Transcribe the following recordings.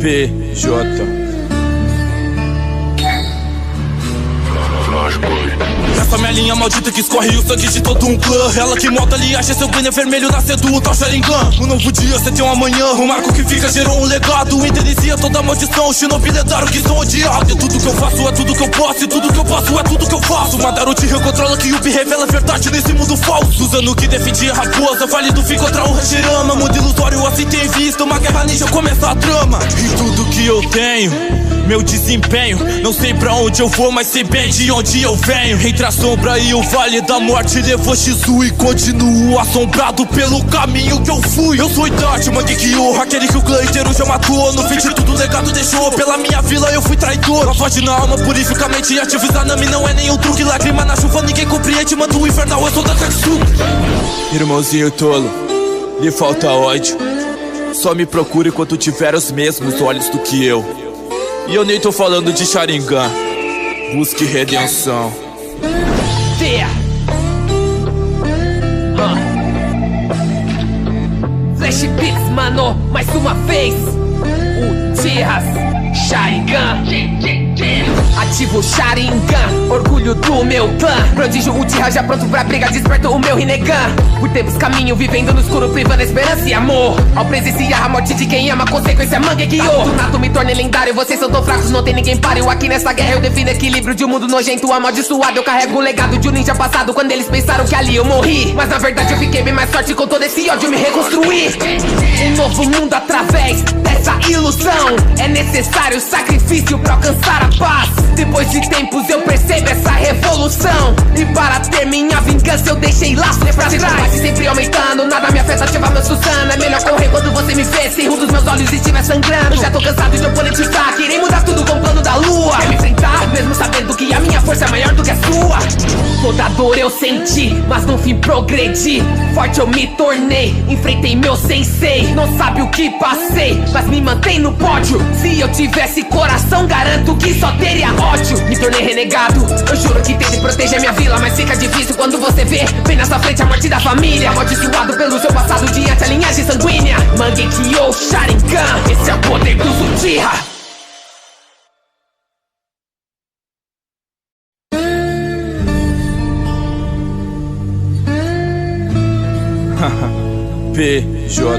PJ. Essa minha linha maldita que escorre o sangue de todo um clã. Ela que monta ali, acha seu banner vermelho nascendo o tal Sharingan. Um novo dia, você tem um amanhã. O marco que fica gerou um legado. Inicia toda a maldição, Shinobi lendário que são odiados. E tudo que eu faço é tudo que eu posso. E tudo que eu posso é tudo que eu faço. Madara Uchiha controla que Yubi revela a verdade nesse mundo falso. Usando o que defendia a raposa, vale do fim contra o Hashirama. Mundo ilusório assim tem vista, uma guerra ninja começa a trama. E tudo que eu tenho, meu desempenho, não sei pra onde eu vou, mas sei bem de onde eu venho. Entre a sombra e o vale da morte levou Shizu e continuo assombrado pelo caminho que eu fui. Eu sou Itachi, Mangekyo, aquele que o clã inteiro já matou. No fim de tudo o legado deixou, pela minha vila eu fui traidor. Lavagem na alma, purificamente ativo, Izanami não é nenhum truque. Lágrima na chuva, ninguém compreende, manda o infernal, eu sou da Katsuki. Irmãozinho tolo, lhe falta ódio. Só me procure quando tiver os mesmos olhos do que eu. E eu nem tô falando de Sharingan. Busque redenção. Yeah. Flash Beats, mano, mais uma vez. Uchihas Sharingan. Ativo Sharingan, orgulho do meu clã. Prodígio Uchiha já pronto pra briga, desperto o meu Rinnegan. Por tempos caminho, vivendo no escuro, privando a esperança e amor. Ao presenciar a morte de quem ama, consequência Mangekyo. Do nato me tornei lendário, vocês são tão fracos, não tem ninguém páreo. Aqui nessa guerra eu defino equilíbrio de um mundo nojento, amaldiçoado. Eu carrego o legado de um ninja passado, quando eles pensaram que ali eu morri. Mas na verdade eu fiquei bem mais forte, com todo esse ódio me reconstruí. Um novo mundo através dessa ilusão. É necessário sacrifício pra alcançar a paz. Depois de tempos eu percebo essa revolução. E para ter minha vingança eu deixei laços pra trás. Sempre aumentando, nada me afeta, ativa meu Susano. É melhor correr quando você me vê, se um dos meus olhos estiver sangrando. Já tô cansado de oponente fraco, irei mudar tudo com o plano da lua. Quer me enfrentar, mesmo sabendo que a minha força é maior do que a sua. Toda dor eu senti, mas no fim progredi. Forte eu me tornei, enfrentei meu sensei. Não sabe o que passei, mas me mantém no pódio. Se eu tivesse coração, garanto que só teria ódio. Me tornei renegado, eu juro que tentei proteger minha vila, mas fica difícil quando você vê bem na sua frente a morte da família. Amaldiçoado pelo seu passado diante a linhagem sanguínea. Mangekyo Sharingan, esse é o poder dos Uchiha. PJ.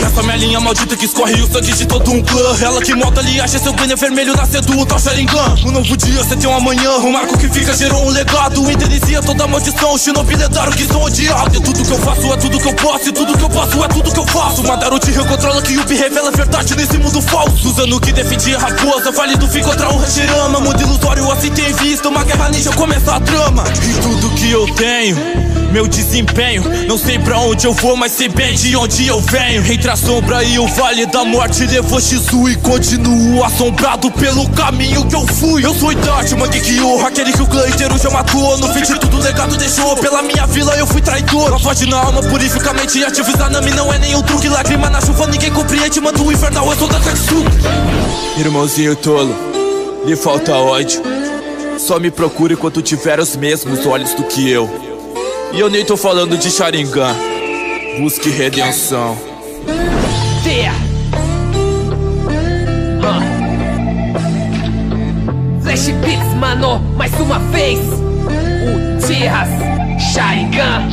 Essa minha linha maldita que escorre o sangue de todo um clã. Ela que monta ali, acha seu banner vermelho nascendo o tal Sharingan. Um novo dia, você tem um amanhã. O marco que fica gerou um legado. Inicia toda a maldição, Shinobi lendário que são odiados. E tudo que eu faço é tudo que eu posso. E tudo que eu posso é tudo que eu faço. Madara Uchiha controla que Yubi revela a verdade nesse mundo falso. Usando o que defendia a raposa, vale do fim contra o Hashirama. Mundo ilusório assim tem vista, uma guerra ninja começa a trama. E tudo que eu tenho, meu desempenho, não sei pra onde eu vou, mas sei bem de onde eu venho. Entre a sombra e o vale da morte levou Shizu e continuo assombrado pelo caminho que eu fui. Eu sou Itachi, Mangekyo, aquele que o clã inteiro já matou. No fim de tudo o legado deixou, pela minha vila eu fui traidor. Lavagem na alma, purificamente ativo, Izanami não é nenhum truque. Lágrima na chuva, ninguém compreende, manda o infernal, eu sou da Katsuki. Irmãozinho tolo, lhe falta ódio. Só me procure quando tiver os mesmos olhos do que eu. E eu nem tô falando de Sharingan. Busque redenção. Yeah. Flash Beats, mano, mais uma vez. Uchihas Sharingan.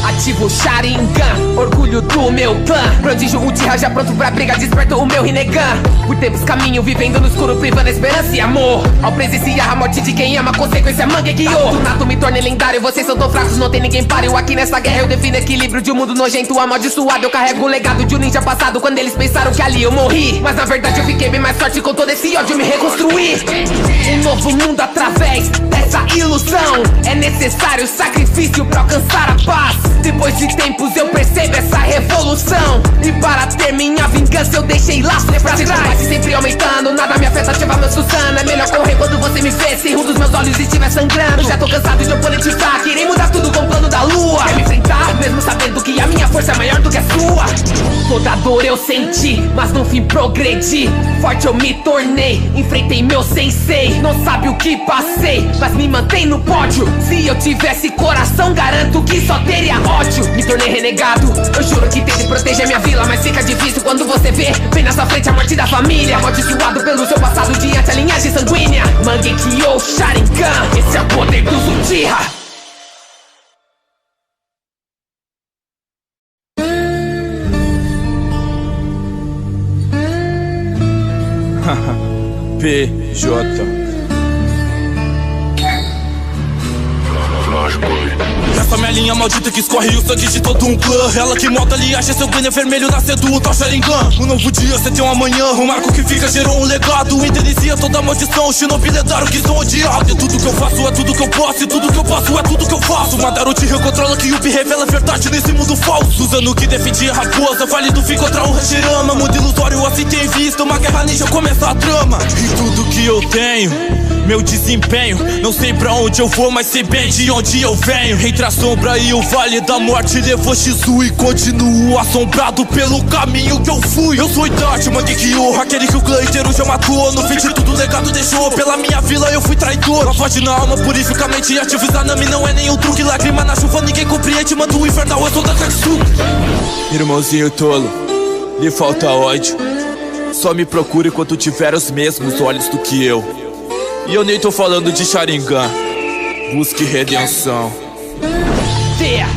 Ativo Sharingan, orgulho do meu clã. Prodígio Uchiha já pronto pra briga, desperto o meu Rinnegan. Por tempos caminho, vivendo no escuro, privando a esperança e amor. Ao presenciar a morte de quem ama, consequência Mangekyo. Do nato me tornei lendário, vocês são tão fracos, não tem ninguém páreo. Aqui nessa guerra eu defino equilíbrio de um mundo nojento, amaldiçoado. Eu carrego o legado de um ninja passado, quando eles pensaram que ali eu morri. Mas na verdade eu fiquei bem mais forte, com todo esse ódio me reconstruí. Um novo mundo através dessa ilusão. É necessário sacrifício pra alcançar a paz. Depois de tempos eu percebo essa revolução. E para ter minha vingança eu deixei laços pra trás. Sempre aumentando, nada me afeta, ativa meu Susano. É melhor correr quando você me vê, se um dos meus olhos estiver sangrando. Já tô cansado de oponente fraco, irei mudar tudo com o plano da lua. Quer me enfrentar, mesmo sabendo que a minha força é maior do que a sua. Toda dor eu senti, mas no fim progredi. Forte eu me tornei, enfrentei meu sensei. Não sabe o que passei, mas me mantém no pódio. Se eu tivesse coração, garanto que só teria ódio. Me tornei renegado, eu juro que tentei proteger minha vila, mas fica difícil quando você vê bem na sua frente a morte da família. Amaldiçoado pelo seu passado diante a linhagem sanguínea. Mangekyo Sharingan, esse é o poder dos Uchiha. PJ. Essa minha linha maldita que escorre o sangue de todo um clã. Ela que molda ali, acha seu ganho vermelho nascendo o tal Sharingan. Um novo dia, cê tem um amanhã. O marco que fica gerou um legado. Inicia toda a maldição. Shinobi lendário que são odiados. E tudo que eu faço é tudo que eu posso. E tudo que eu posso é tudo que eu faço. Madara Uchiha controla que Yubi revela a verdade nesse mundo falso. Usando o que defendia a raposa, vale do fim contra o Hashirama. Mundo ilusório assim tem visto. Uma guerra ninja começa a trama. E tudo que eu tenho, meu desempenho, não sei pra onde eu vou, mas sei bem de onde eu venho. Entre a sombra e o vale da morte levou Shizu e continuo assombrado pelo caminho que eu fui. Eu sou Itachi, Mangekyo, aquele que o clã inteiro já matou. No fim de tudo o legado deixou, pela minha vila eu fui traidor. Lavagem na alma, purifica a mente e ativa Izanami. Não é nenhum truque, lágrima na chuva, ninguém compreende. Manda o infernal, eu sou da Katsuki. Irmãozinho tolo, lhe falta ódio. Só me procure quando tiver os mesmos olhos do que eu. E eu nem tô falando de Sharingan. Busque redenção. Yeah.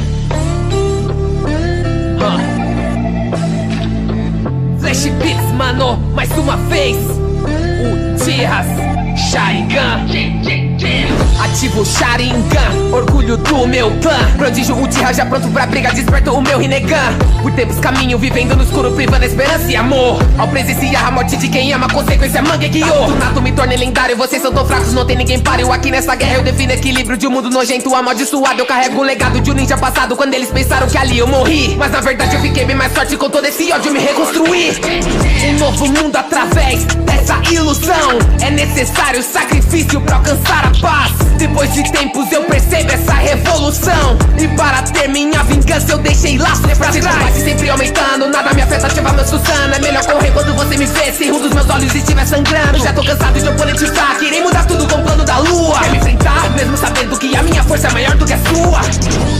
Flash Beats, mano, mais uma vez. Uchihas Sharingan. Ativo Sharingan, orgulho do meu clã. Prodígio Uchiha já pronto pra briga, desperto o meu Rinnegan. Por tempos caminho, vivendo no escuro, privando a esperança e amor. Ao presenciar a morte de quem ama, consequência Mangekyo. Do nato me tornei lendário, vocês são tão fracos, não tem ninguém páreo. Aqui nessa guerra eu defino equilíbrio de um mundo nojento, amaldiçoado. Eu carrego o legado de um ninja passado, quando eles pensaram que ali eu morri. Mas na verdade eu fiquei bem mais forte, com todo esse ódio me reconstruí. Um novo mundo através dessa ilusão. É necessário sacrifício pra alcançar a paz. Depois de tempos eu percebo essa revolução. E para ter minha vingança eu deixei laços pra trás. Sempre aumentando, nada me afeta, ativa meu Susana. É melhor correr quando você me vê, se um dos meus olhos estiver sangrando. Já tô cansado de oponentizar, querem mudar tudo com o plano da lua. Quer me enfrentar, mesmo sabendo que a minha força é maior do que a sua.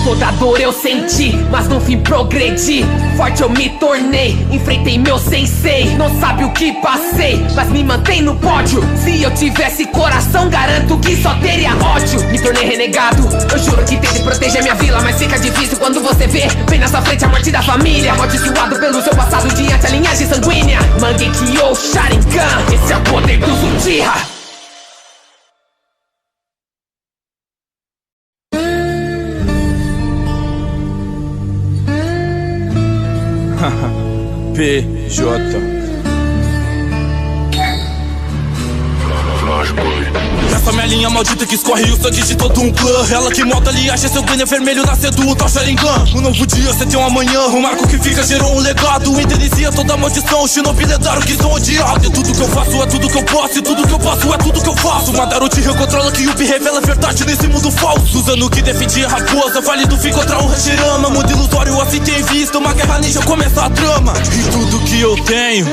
Toda dor eu senti, mas no fim progredi. Forte eu me tornei, enfrentei meu sensei. Não sabe o que passei, mas me mantém no pódio. Se eu tivesse coração, garanto que só teria ódio. Me tornei renegado, eu juro que tentei proteger minha vila, mas fica difícil quando você vê bem na sua frente a morte da família. Amaldiçoado pelo seu passado diante a linhagem sanguínea. Mangekyo Sharingan, esse é o poder dos Uchiha. PJ. Essa minha linha maldita que escorre o sangue de todo um clã. Ela que molda ali, acha seu ganho vermelho nascendo o tal Sharingan. Um novo dia, cê tem um amanhã. O marco que fica gerou um legado. Inicia toda a maldição. Shinobi lendário que são odiados. E tudo que eu faço é tudo que eu posso. E tudo que eu posso é tudo que eu faço. Madara Uchiha controla que Yubi revela a verdade nesse mundo falso. Usando o que defendia a raposa, vale do fim contra o Hashirama. Mundo ilusório assim tem visto. Uma guerra ninja começa a trama. E tudo que eu tenho,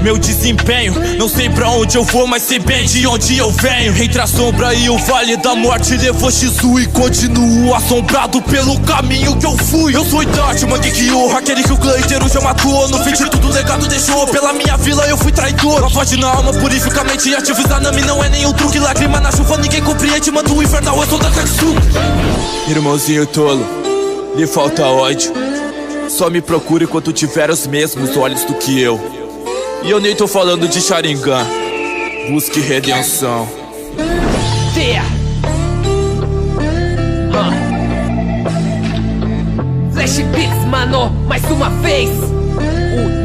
meu desempenho, não sei pra onde eu vou, mas sei bem de onde eu venho. Entre a sombra e o vale da morte levou Shizu e continuo assombrado pelo caminho que eu fui. Eu sou Itachi, Mangekyo, aquele que o clã inteiro já matou. No fim de tudo o legado deixou, pela minha vila eu fui traidor. Lavagem na alma, purifica a mente e ativa Izanami. Não é nenhum truque, lágrima na chuva, ninguém compreende. Manda o infernal, eu sou da Katsuki. Irmãozinho tolo, lhe falta ódio. Só me procure quando tiver os mesmos olhos do que eu. E eu nem tô falando de Sharingan. Busque redenção. Yeah. Flash Beats, mano, mais uma vez.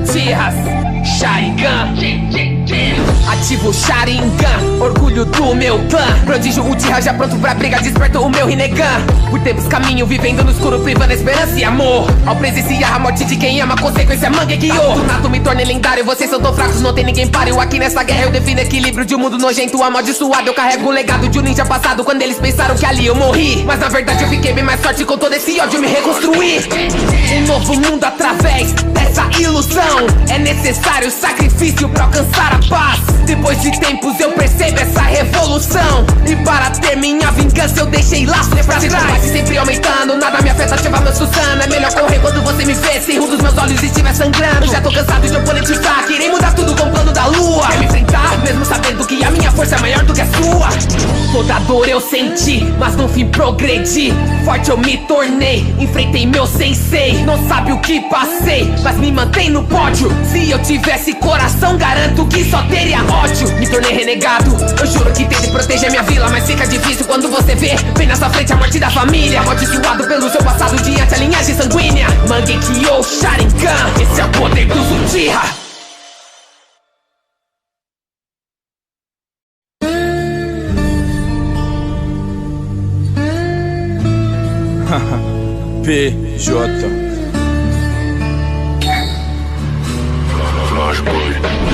Uchihas Sharingan. Ativo o Sharingan, orgulho do meu clã. Prodígio Uchiha já pronto pra briga, desperto o meu Rinnegan. Por tempos caminho, vivendo no escuro, privando a esperança e amor. Ao presenciar a morte de quem ama, consequência Mangekyou. Do nato me tornei lendário, vocês são tão fracos, não tem ninguém páreo. Aqui nessa guerra eu defino equilíbrio de um mundo nojento, amaldiçoado. Eu carrego o legado de um ninja passado, quando eles pensaram que ali eu morri. Mas na verdade eu fiquei bem mais forte, com todo esse ódio me reconstruí. Um novo mundo através dessa ilusão. É necessário sacrifício pra alcançar a paz. Depois de tempos eu percebo essa revolução. E para ter minha vingança eu deixei laços pra trás. Sempre aumentando, nada me afeta, ativa meu Susana. É melhor correr quando você me vê, se um dos meus olhos estiver sangrando. Já tô cansado de oponente fraco, irei mudar tudo com o plano da lua. Quer me enfrentar, mesmo sabendo que a minha força é maior do que a sua. Toda dor eu senti, mas no fim progredi. Forte eu me tornei, enfrentei meu sensei. Não sabe o que passei, mas me mantém no pódio. Se eu tivesse coração, garanto que só teria ódio. Me tornei renegado, eu juro que tentei proteger minha vila, mas fica difícil quando você vê bem na sua frente a morte da família. Amaldiçoado pelo seu passado diante a linhagem sanguínea. Mangekyou Sharingan, esse é o poder dos Uchiha. PJ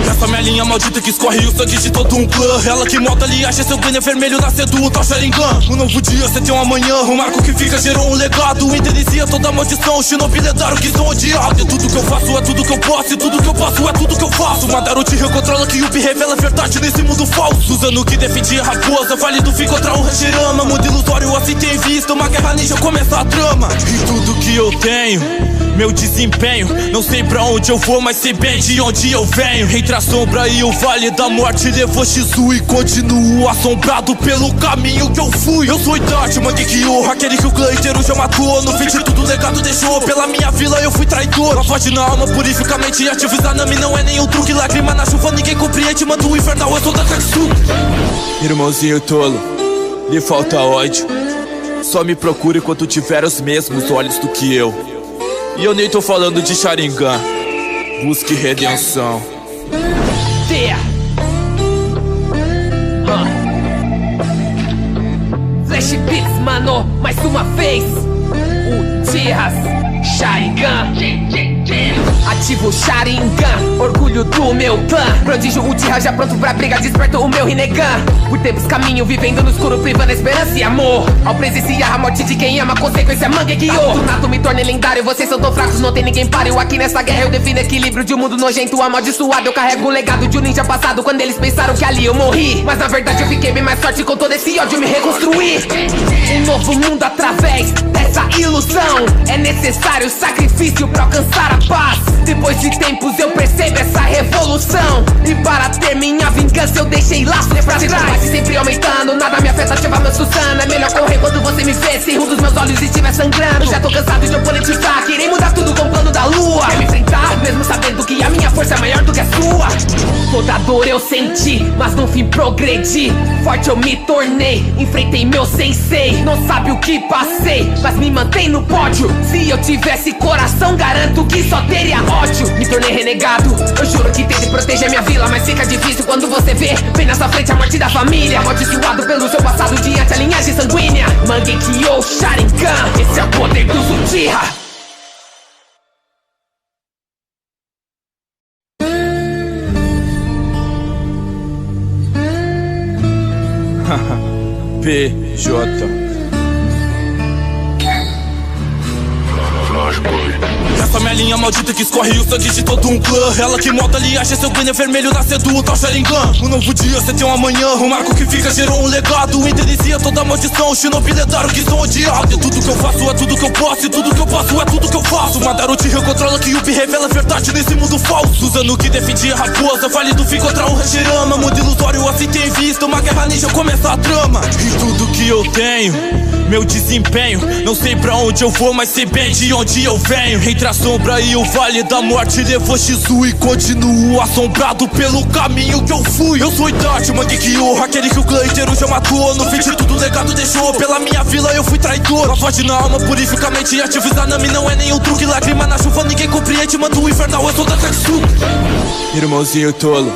Essa minha linha maldita que escorre o sangue de todo um clã. Ela que molda ali, acha seu glênio vermelho nascendo o tal Sharingan. Um novo dia, você tem um amanhã. O marco que fica gerou um legado. Inicia toda a maldição, o shinobi lendário que são odiados. E tudo que eu faço é tudo que eu posso. E tudo que eu posso é tudo que eu faço. Madara Uchiha controla que Yubi revela a verdade nesse mundo falso. Usando o que defendia a raposa, vale do fim contra o Hashirama. Mundo ilusório assim tem visto, uma guerra ninja começa a trama. E tudo que eu tenho, meu desempenho, não sei pra onde eu vou, mas sei bem de onde eu venho. Entre a sombra e o vale da morte levou Shizu e continuo assombrado pelo caminho que eu fui. Eu sou Itachi, Mangekyou, aquele que o clã inteiro já matou. No fim de tudo o legado deixou, pela minha vila eu fui traidor. A voz na alma purificamente ativo Izanami, não é nenhum truque. Lágrima na chuva, ninguém compreende, manda o infernal, eu sou da Katsuki. Irmãozinho tolo, lhe falta ódio. Só me procure quando tiver os mesmos olhos do que eu. E eu nem tô falando de Sharingan. Busque redenção. Yeah. Flash Beats, mano, mais uma vez. Uchihas Sharingan. Ativo o Sharingan, orgulho do meu clã. Prodígio Uchiha já pronto pra briga, desperto o meu Rinnegan. Por tempos caminho, vivendo no escuro, privando a esperança e amor. Ao presenciar a morte de quem ama, consequência Mangekyou. Do nato me tornei lendário, vocês são tão fracos, não tem ninguém páreo. Aqui nessa guerra eu defino equilíbrio de um mundo nojento, amaldiçoado. Eu carrego o legado de um ninja passado, quando eles pensaram que ali eu morri. Mas na verdade eu fiquei bem mais forte, com todo esse ódio me reconstruí. Um novo mundo através dessa ilusão. É necessário sacrifício pra alcançar a paz. Depois de tempos eu percebo essa revolução. E para ter minha vingança eu deixei laços pra trás. Sempre aumentando, nada me afeta, ativa meu Susana. É melhor correr quando você me vê, se um dos meus olhos estiver sangrando. Já tô cansado de oponente fraco, irei mudar tudo com o plano da lua. Quer me enfrentar, mesmo sabendo que a minha força é maior do que a sua. Toda dor eu senti, mas no fim progredi. Forte eu me tornei, enfrentei meu sensei. Não sabe o que passei, mas me mantém no pódio. Se eu tivesse coração, garanto que só teria ódio. Me tornei renegado, eu juro que tentei proteger minha vila, mas fica difícil quando você vê bem na sua frente a morte da família. Amaldiçoado pelo seu passado diante a linhagem sanguínea. Mangekyou Sharingan, esse é o poder dos Uchiha. PJ Essa minha linha maldita que escorre o sangue de todo um clã. Ela que molda ali, acha seu glênio vermelho nascendo o tal Sharingan. Um novo dia, você tem um amanhã. O marco que fica gerou um legado. Inicia toda a maldição, o shinobi lendário que são odiados. E tudo que eu faço é tudo que eu posso. E tudo que eu posso é tudo que eu faço. Madara Uchiha controla que Yubi revela a verdade nesse mundo falso. Usando o que defendia a raposa, vale do fim contra o Hashirama. Mundo ilusório assim tem visto, uma guerra ninja começa a trama. E tudo que eu tenho, meu desempenho, não sei pra onde eu vou, mas sei bem de onde eu venho. Entre a sombra e o vale da morte levou Shizu e continuo assombrado pelo caminho que eu fui. Eu sou Itachi, Mangekyou, aquele que o clã inteiro já matou. No fim de tudo o legado deixou, pela minha vila eu fui traidor. A voz na alma purificamente ativo Izanami, não é nenhum truque. Lágrima na chuva, ninguém compreende, manda o infernal, eu sou da Katsuki. Irmãozinho tolo,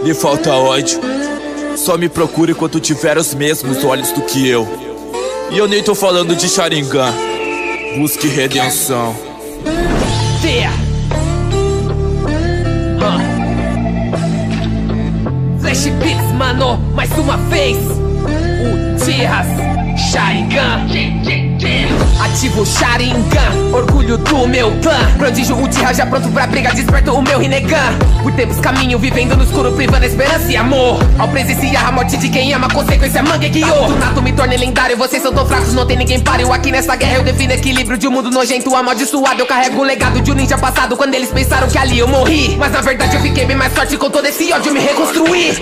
lhe falta ódio. Só me procure quando tiver os mesmos olhos do que eu. E eu nem tô falando de Sharingan. Busque redenção. Flash Beats, mano, mais uma vez. Uchihas, Sharingan. Ativo o Sharingan, orgulho do meu clã. Prodígio Uchiha já pronto pra briga, desperto o meu Rinnegan. Por tempos caminho, vivendo no escuro, privando a esperança e amor. Ao presenciar a morte de quem ama, consequência Mangekyou. Do nato me tornei lendário, vocês são tão fracos, não tem ninguém páreo. Aqui nessa guerra eu defino equilíbrio de um mundo nojento, amaldiçoado. Eu carrego o legado de um ninja passado, quando eles pensaram que ali eu morri. Mas na verdade eu fiquei bem mais forte, com todo esse ódio me reconstruí.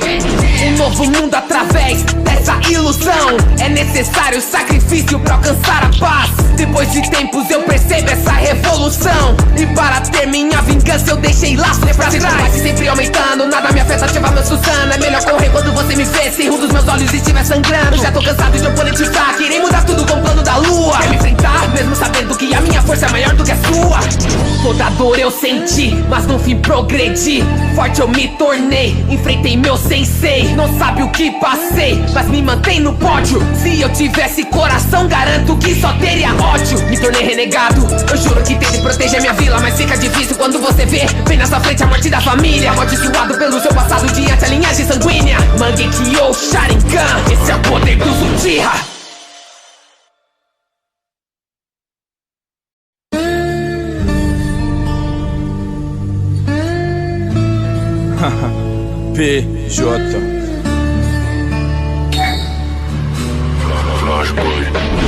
Um novo mundo através dessa ilusão. É necessário sacrifício pra alcançar a paz. Depois de tempos eu percebo essa revolução. E para ter minha vingança eu deixei laços pra trás. Sempre aumentando, nada me afeta, ativa meu Susana. É melhor correr quando você me vê, se um dos meus olhos estiver sangrando. Já tô cansado de oponente fraco, irei mudar tudo com o plano da lua. Quer me enfrentar, mesmo sabendo que a minha força é maior do que a sua. Toda dor eu senti, mas no fim progredi. Forte eu me tornei, enfrentei meu sensei. Não sabe o que passei, mas me mantém no pódio. Se eu tivesse coração, garanto que só teria ódio. Me tornei renegado, eu juro que tentei proteger minha vila, mas fica difícil quando você vê bem na sua frente a morte da família. Amaldiçoado pelo seu passado diante a linhagem sanguínea. Mangekyou Sharingan, esse é o poder dos Uchiha. PJ.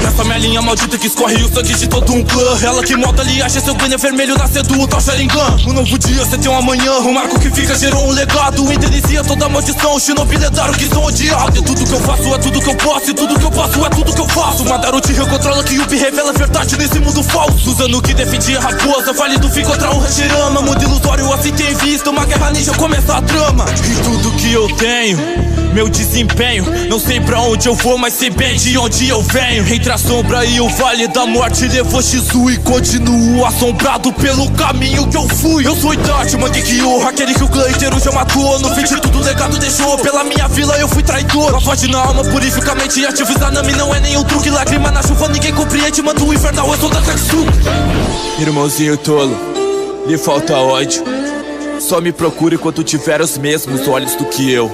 Essa minha linha maldita que escorre o sangue de todo um clã. Ela que molda ali, acha seu Gwen vermelho nascendo o tal Sharingan. Um novo dia, você tem um amanhã. O marco que fica gerou um legado. Inicia toda a maldição, Shinobi lendário que são odiados. E tudo que eu faço é tudo que eu posso. E tudo que eu posso é tudo que eu faço. Madara Uchiha controla que Yubi revela a verdade nesse mundo falso. Usando o que defendia a raposa, Vale do Fim contra o Hashirama. Mundo ilusório assim tem visto, uma guerra ninja começa a trama. E tudo que eu tenho, meu desempenho, não sei pra onde eu vou, mas sei bem de onde eu venho. Entre a sombra e o vale da morte levou Shizu e continuo assombrado pelo caminho que eu fui. Eu sou Itachi, Mangekyou, aquele que o clã inteiro já matou. No fim de tudo o legado deixou, pela minha vila eu fui traidor. Lavagem na alma, purifica a mente, ativo Izanami, não é nenhum truque. Lágrima na chuva, ninguém compreende, manda o infernal, eu sou da Katsuki. Irmãozinho tolo, lhe falta ódio. Só me procure quando tiver os mesmos olhos do que eu.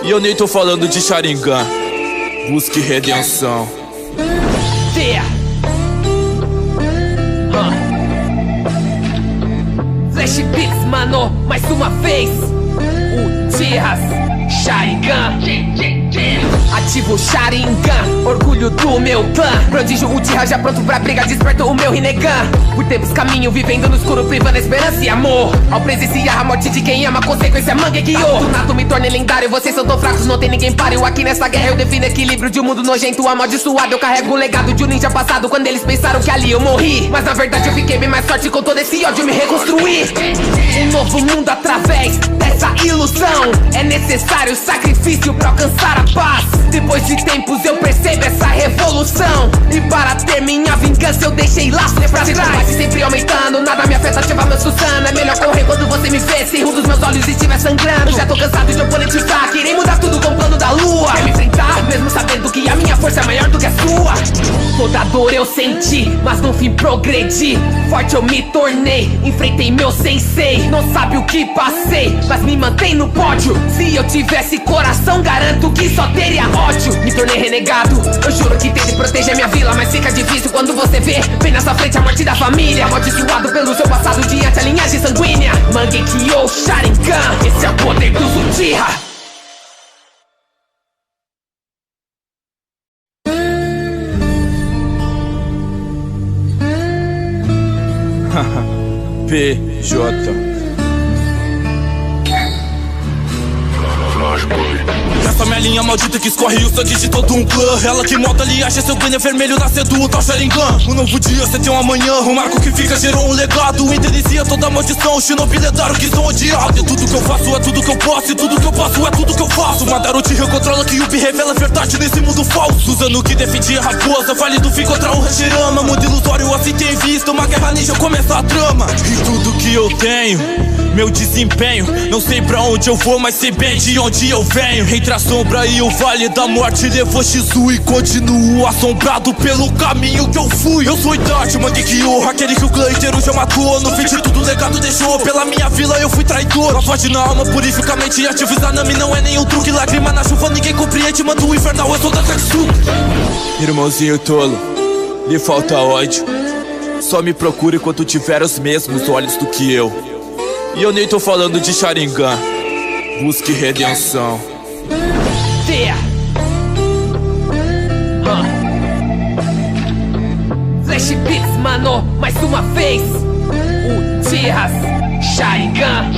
E eu nem tô falando de Sharingan. Busque redenção. Flash Beats, mano, mais uma vez. Uchihas, Sharingan. Ativo o Sharingan, orgulho do meu clã. Prodígio Uchiha já pronto pra briga, desperto o meu Rinnegan. Por tempos caminho, vivendo no escuro, privando a esperança e amor. Ao presenciar a morte de quem ama, consequência Mangekyou. Do nato me tornei lendário, vocês são tão fracos, não tem ninguém páreo. Aqui nessa guerra eu defino equilíbrio de um mundo nojento, amaldiçoado. Eu carrego o legado de um ninja passado, quando eles pensaram que ali eu morri. Mas na verdade eu fiquei bem mais forte, com todo esse ódio me reconstruí. Um novo mundo através dessa ilusão. É necessário sacrifício pra alcançar a paz. Depois de tempos eu percebo essa revolução. E para ter minha vingança eu deixei laços pra trás. Sempre aumentando, nada me afeta, ativa meu Susana. É melhor correr quando você me vê, se um dos meus olhos estiver sangrando. Já tô cansado de oponente fraco, irei mudar tudo com o plano da lua. Quer me enfrentar, mesmo sabendo que a minha força é maior do que a sua. Toda dor eu senti, mas no fim progredi. Forte eu me tornei, enfrentei meu sensei. Não sabe o que passei, mas me mantém no pódio. Se eu tivesse coração, garanto que só teria ódio. Me tornei renegado, eu juro que tentei proteger minha vila, mas fica difícil quando você vê bem na sua frente a morte da família. Amaldiçoado pelo seu passado diante a linhagem sanguínea. Mangekyou Sharingan, esse é o poder dos Uchiha. PJ. Essa minha linha maldita que escorre o sangue de todo um clã. Ela que monta ali, acha seu banner vermelho nascendo o tal Sharingan. Um novo dia, cê tem um amanhã. O marco que fica gerou um legado. Inicia toda a maldição, Shinobi lendário que são odiados. E tudo que eu faço é tudo que eu posso. E tudo que eu posso é tudo que eu faço. Madara te recontrola que Yubi revela a verdade nesse mundo falso. Usando o que defendia a raposa, vale do fim contra o Hashirama. Mundo ilusório assim tem vista, uma guerra ninja começa a trama. E tudo que eu tenho, meu desempenho, não sei pra onde eu vou, mas sei bem de onde eu venho. Entre a sombra e o vale da morte levou Shizu e continuo assombrado pelo caminho que eu fui. Eu sou Itachi, Mangekyo, aquele que o clã inteiro já matou. No fim de tudo o legado deixou, pela minha vila eu fui traidor. Lavagem na alma, purifica a mente e ativa Izanami. Não é nenhum truque, lágrima na chuva, ninguém compreende. Manda o infernal, eu sou da Katsu. Irmãozinho tolo, lhe falta ódio. Só me procure quando tiver os mesmos olhos do que eu. E eu nem tô falando de Sharingan. Busque redenção. Yeah. Flash Beats, mano, mais uma vez. Uchihas Sharingan.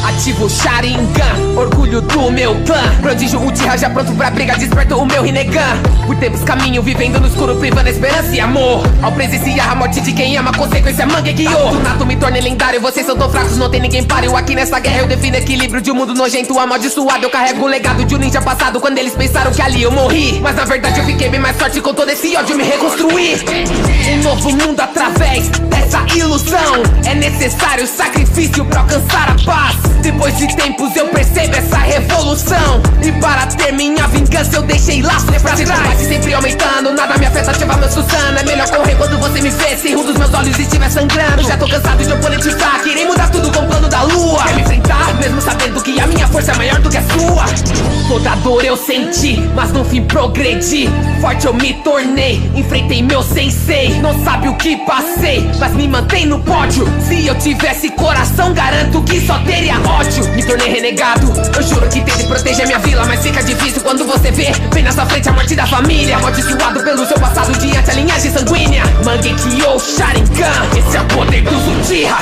Ativo Sharingan, orgulho do meu clã. Prodígio Uchiha já pronto pra briga, desperto o meu Rinnegan. Por tempos caminho, vivendo no escuro, privando a esperança e amor. Ao presenciar a morte de quem ama, consequência Mangekyo. Do nato me tornei lendário, vocês são tão fracos, não tem ninguém páreo. Aqui nessa guerra eu defino equilíbrio de um mundo nojento, amaldiçoado. Eu carrego o legado de um ninja passado, quando eles pensaram que ali eu morri. Mas na verdade eu fiquei bem mais forte, com todo esse ódio me reconstruí. Um novo mundo através dessa ilusão. É necessário sacrifício pra alcançar a paz. Depois de tempos eu percebo essa revolução. E para ter minha vingança eu deixei laços pra trás. Sempre aumentando, nada me afeta, ativa meu Susana. É melhor correr quando você me vê, se um dos meus olhos estiver sangrando. Já tô cansado de oponentizar, querer mudar tudo com o plano da lua. Quer me enfrentar, mesmo sabendo que a minha força é maior do que a sua. Toda dor eu senti, mas no fim progredi. Forte eu me tornei, enfrentei meu sensei. Não sabe o que passei, mas me mantém no pódio. Se eu tivesse coração, garanto que só teria ódio. Me tornei renegado, eu juro que tentei proteger minha vila, mas fica difícil quando você vê bem na sua frente a morte da família. Amaldiçoado pelo seu passado diante a linhagem sanguínea. Mangekyo Sharingan, esse é o poder dos Uchiha.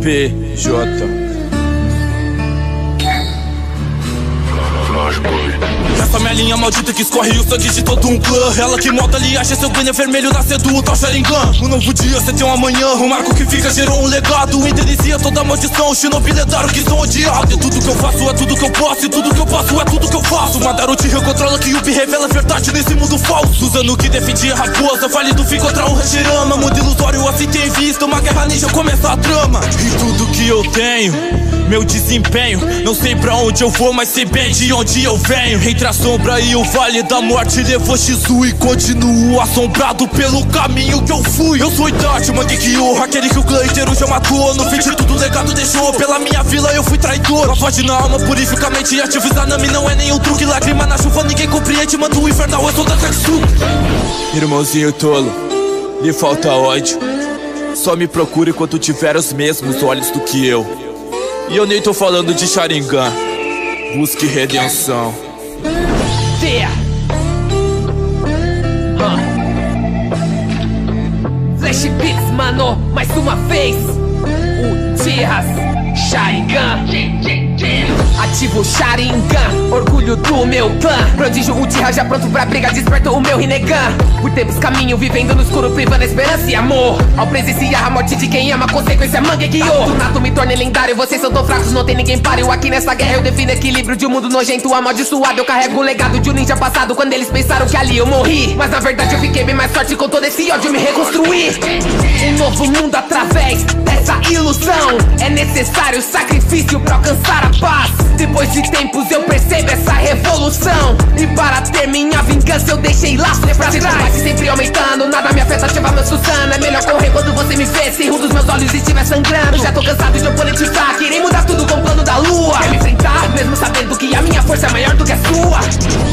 PJ. Essa minha linha maldita que escorre o sangue de todo um clã. Ela que monta ali, acha seu banner vermelho nascendo o tal Sharingan. Um novo dia, cê tem um amanhã. O marco que fica gerou um legado. Inicia toda a maldição, Shinobi lendário que são odiados. E tudo que eu faço é tudo que eu posso. E tudo que eu posso é tudo que eu faço. Madara te recontrola que Yubi revela a verdade nesse mundo falso. Usando o que defendia a raposa, vale do fim contra o Hashirama. Mundo ilusório assim tem vista, uma guerra ninja começa a trama. E tudo que eu tenho, meu desempenho, não sei pra onde eu vou, mas sei bem de onde eu venho. Entre a sombra e o vale da morte levou Shizu e continuo assombrado pelo caminho que eu fui. Eu sou Itachi, Mangekyo, aquele que o clã inteiro já matou. No fim de tudo o legado deixou, pela minha vila eu fui traidor. Lavagem na alma, purifica a mente e ativa Izanami. Não é nenhum truque, lágrima na chuva, ninguém compreende. Manda o infernal, eu sou da Katsu. Irmãozinho tolo, lhe falta ódio. Só me procure quando tiver os mesmos olhos do que eu. E eu nem tô falando de Sharingan. Busque redenção. Yeah. Flash Beats, mano, mais uma vez. Uchihas Sharingan. Ativo Sharingan, orgulho do meu clã. Prodígio Uchiha já pronto pra briga, desperto o meu Rinnegan. Por tempos caminho, vivendo no escuro, privando a esperança e amor. Ao presenciar a morte de quem ama, consequência Mangekyo. Do nato me tornei lendário, vocês são tão fracos, não tem ninguém páreo. Aqui nessa guerra eu defino equilíbrio de um mundo nojento, amaldiçoado. Eu carrego o legado de um ninja passado, quando eles pensaram que ali eu morri. Mas na verdade eu fiquei bem mais forte, com todo esse ódio me reconstruí. Um novo mundo através dessa ilusão. É necessário sacrifício pra alcançar a paz. Depois de tempos eu percebo essa revolução. E para ter minha vingança eu deixei laços pra trás. Sempre aumentando, nada me afeta, ativa meu Susana. É melhor correr quando você me vê, se um dos meus olhos estiver sangrando. Já tô cansado de oponentizar, querer mudar tudo com o plano da lua. Quer me enfrentar, mesmo sabendo que a minha força é maior do que é sua.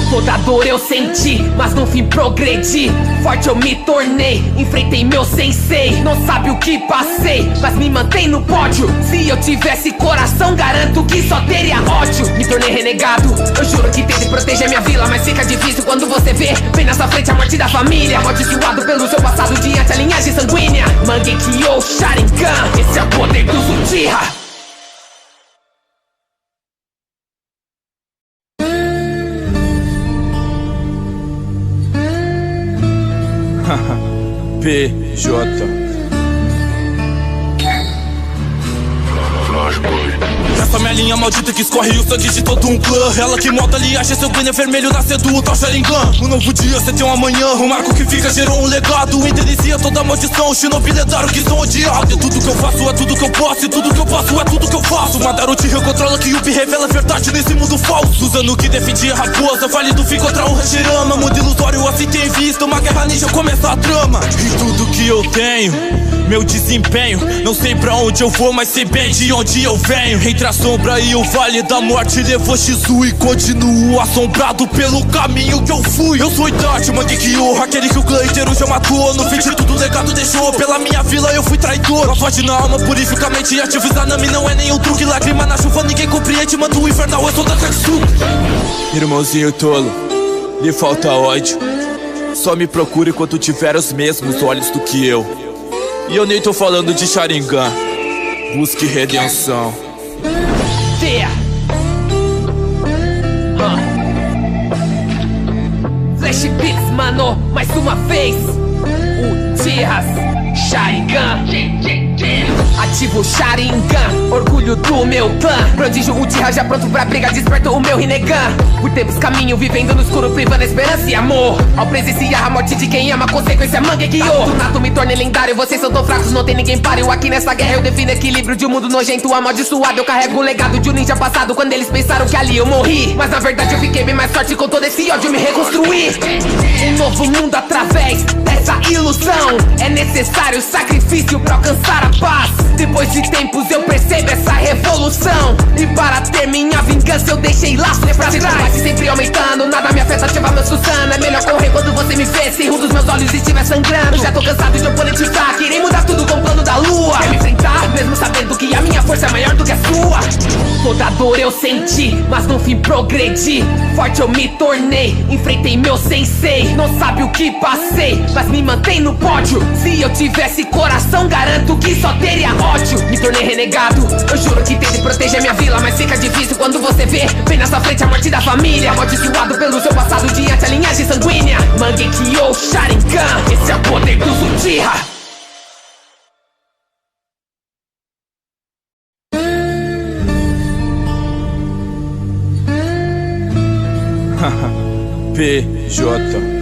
Toda dor eu senti, mas no fim progredi. Forte eu me tornei, enfrentei meu sensei. Não sabe o que passei, mas me mantém no pódio. Se eu tivesse coração, garanto que só teria ódio. Me tornei renegado, eu juro que tentei proteger minha vila, mas fica difícil quando você vê bem na sua frente a morte da família. Amaldiçoado pelo seu passado diante a linhagem sanguínea. Mangekyo Sharingan, esse é o poder dos Uchiha. PJ Essa minha linha maldita que escorre o sangue de todo um clã. Ela que molda ali, acha seu glênio vermelho nascendo o tal Sharingan. Um novo dia, cê tem um amanhã. O marco que fica gerou um legado. Inicia toda a maldição. Shinobi lendário que são odiados. E tudo que eu faço é tudo que eu posso. E tudo que eu posso é tudo que eu faço. Madara Uchiha controla que Yubi revela a verdade nesse mundo falso. Usando o que defendia a raposa, válido fim contra o Hashirama. Mundo ilusório assim tem visto. Uma guerra ninja começa a trama. E tudo que eu tenho, meu desempenho, não sei pra onde eu vou, mas sei bem de onde eu venho. Entre a sombra e o vale da morte levou Shizu e continuo assombrado pelo caminho que eu fui. Eu sou Itachi, Mangekyo, aquele que o clã inteiro já matou. No fim de tudo o legado deixou, pela minha vila eu fui traidor. Lavagem na alma, purifica a mente, ativo Izanami não é nenhum truque. Lágrima na chuva, ninguém compreende, manda o infernal, eu sou da Katsuki. Irmãozinho tolo, lhe falta ódio. Só me procure quando tiver os mesmos olhos do que eu. E eu nem tô falando de Sharingan. Busque redenção. Flash Beats, mano, mais uma vez. Uchihas Sharingan. Ativo Sharingan, orgulho do meu clã. Prodígio Uchiha já pronto pra briga, desperto o meu Rinnegan. Por tempos caminho, vivendo no escuro, privando a esperança e amor. Ao presenciar a morte de quem ama, consequência Mangekyo. Do nato me tornei lendário, vocês são tão fracos, não tem ninguém páreo. Aqui nessa guerra eu defino equilíbrio de um mundo nojento, amaldiçoado. Eu carrego o legado de um ninja passado, quando eles pensaram que ali eu morri. Mas na verdade eu fiquei bem mais forte, com todo esse ódio me reconstruí. Um novo mundo através dessa ilusão. É necessário sacrifício pra alcançar a paz. Depois de tempos eu percebo essa revolução. E para ter minha vingança eu deixei laços pra trás. Sempre aumentando, nada me afeta, ativa meu Susana. É melhor correr quando você me vê, se um dos meus olhos estiver sangrando. Já tô cansado de oponente fraco, irei mudar tudo com o plano da lua. Quer me enfrentar, mesmo sabendo que a minha força é maior do que a sua. Toda dor eu senti, mas no fim progredi. Forte eu me tornei, enfrentei meu sensei. Não sabe o que passei, mas me mantém no pódio. Se eu tivesse coração, garanto que só teria ódio. Me tornei renegado, eu juro que tentei proteger minha vila, mas fica difícil quando você vê bem na sua frente a morte da família. Amaldiçoado pelo seu passado diante a linhagem sanguínea. Mangekyo Sharingan, esse é o poder dos Uchiha. PJ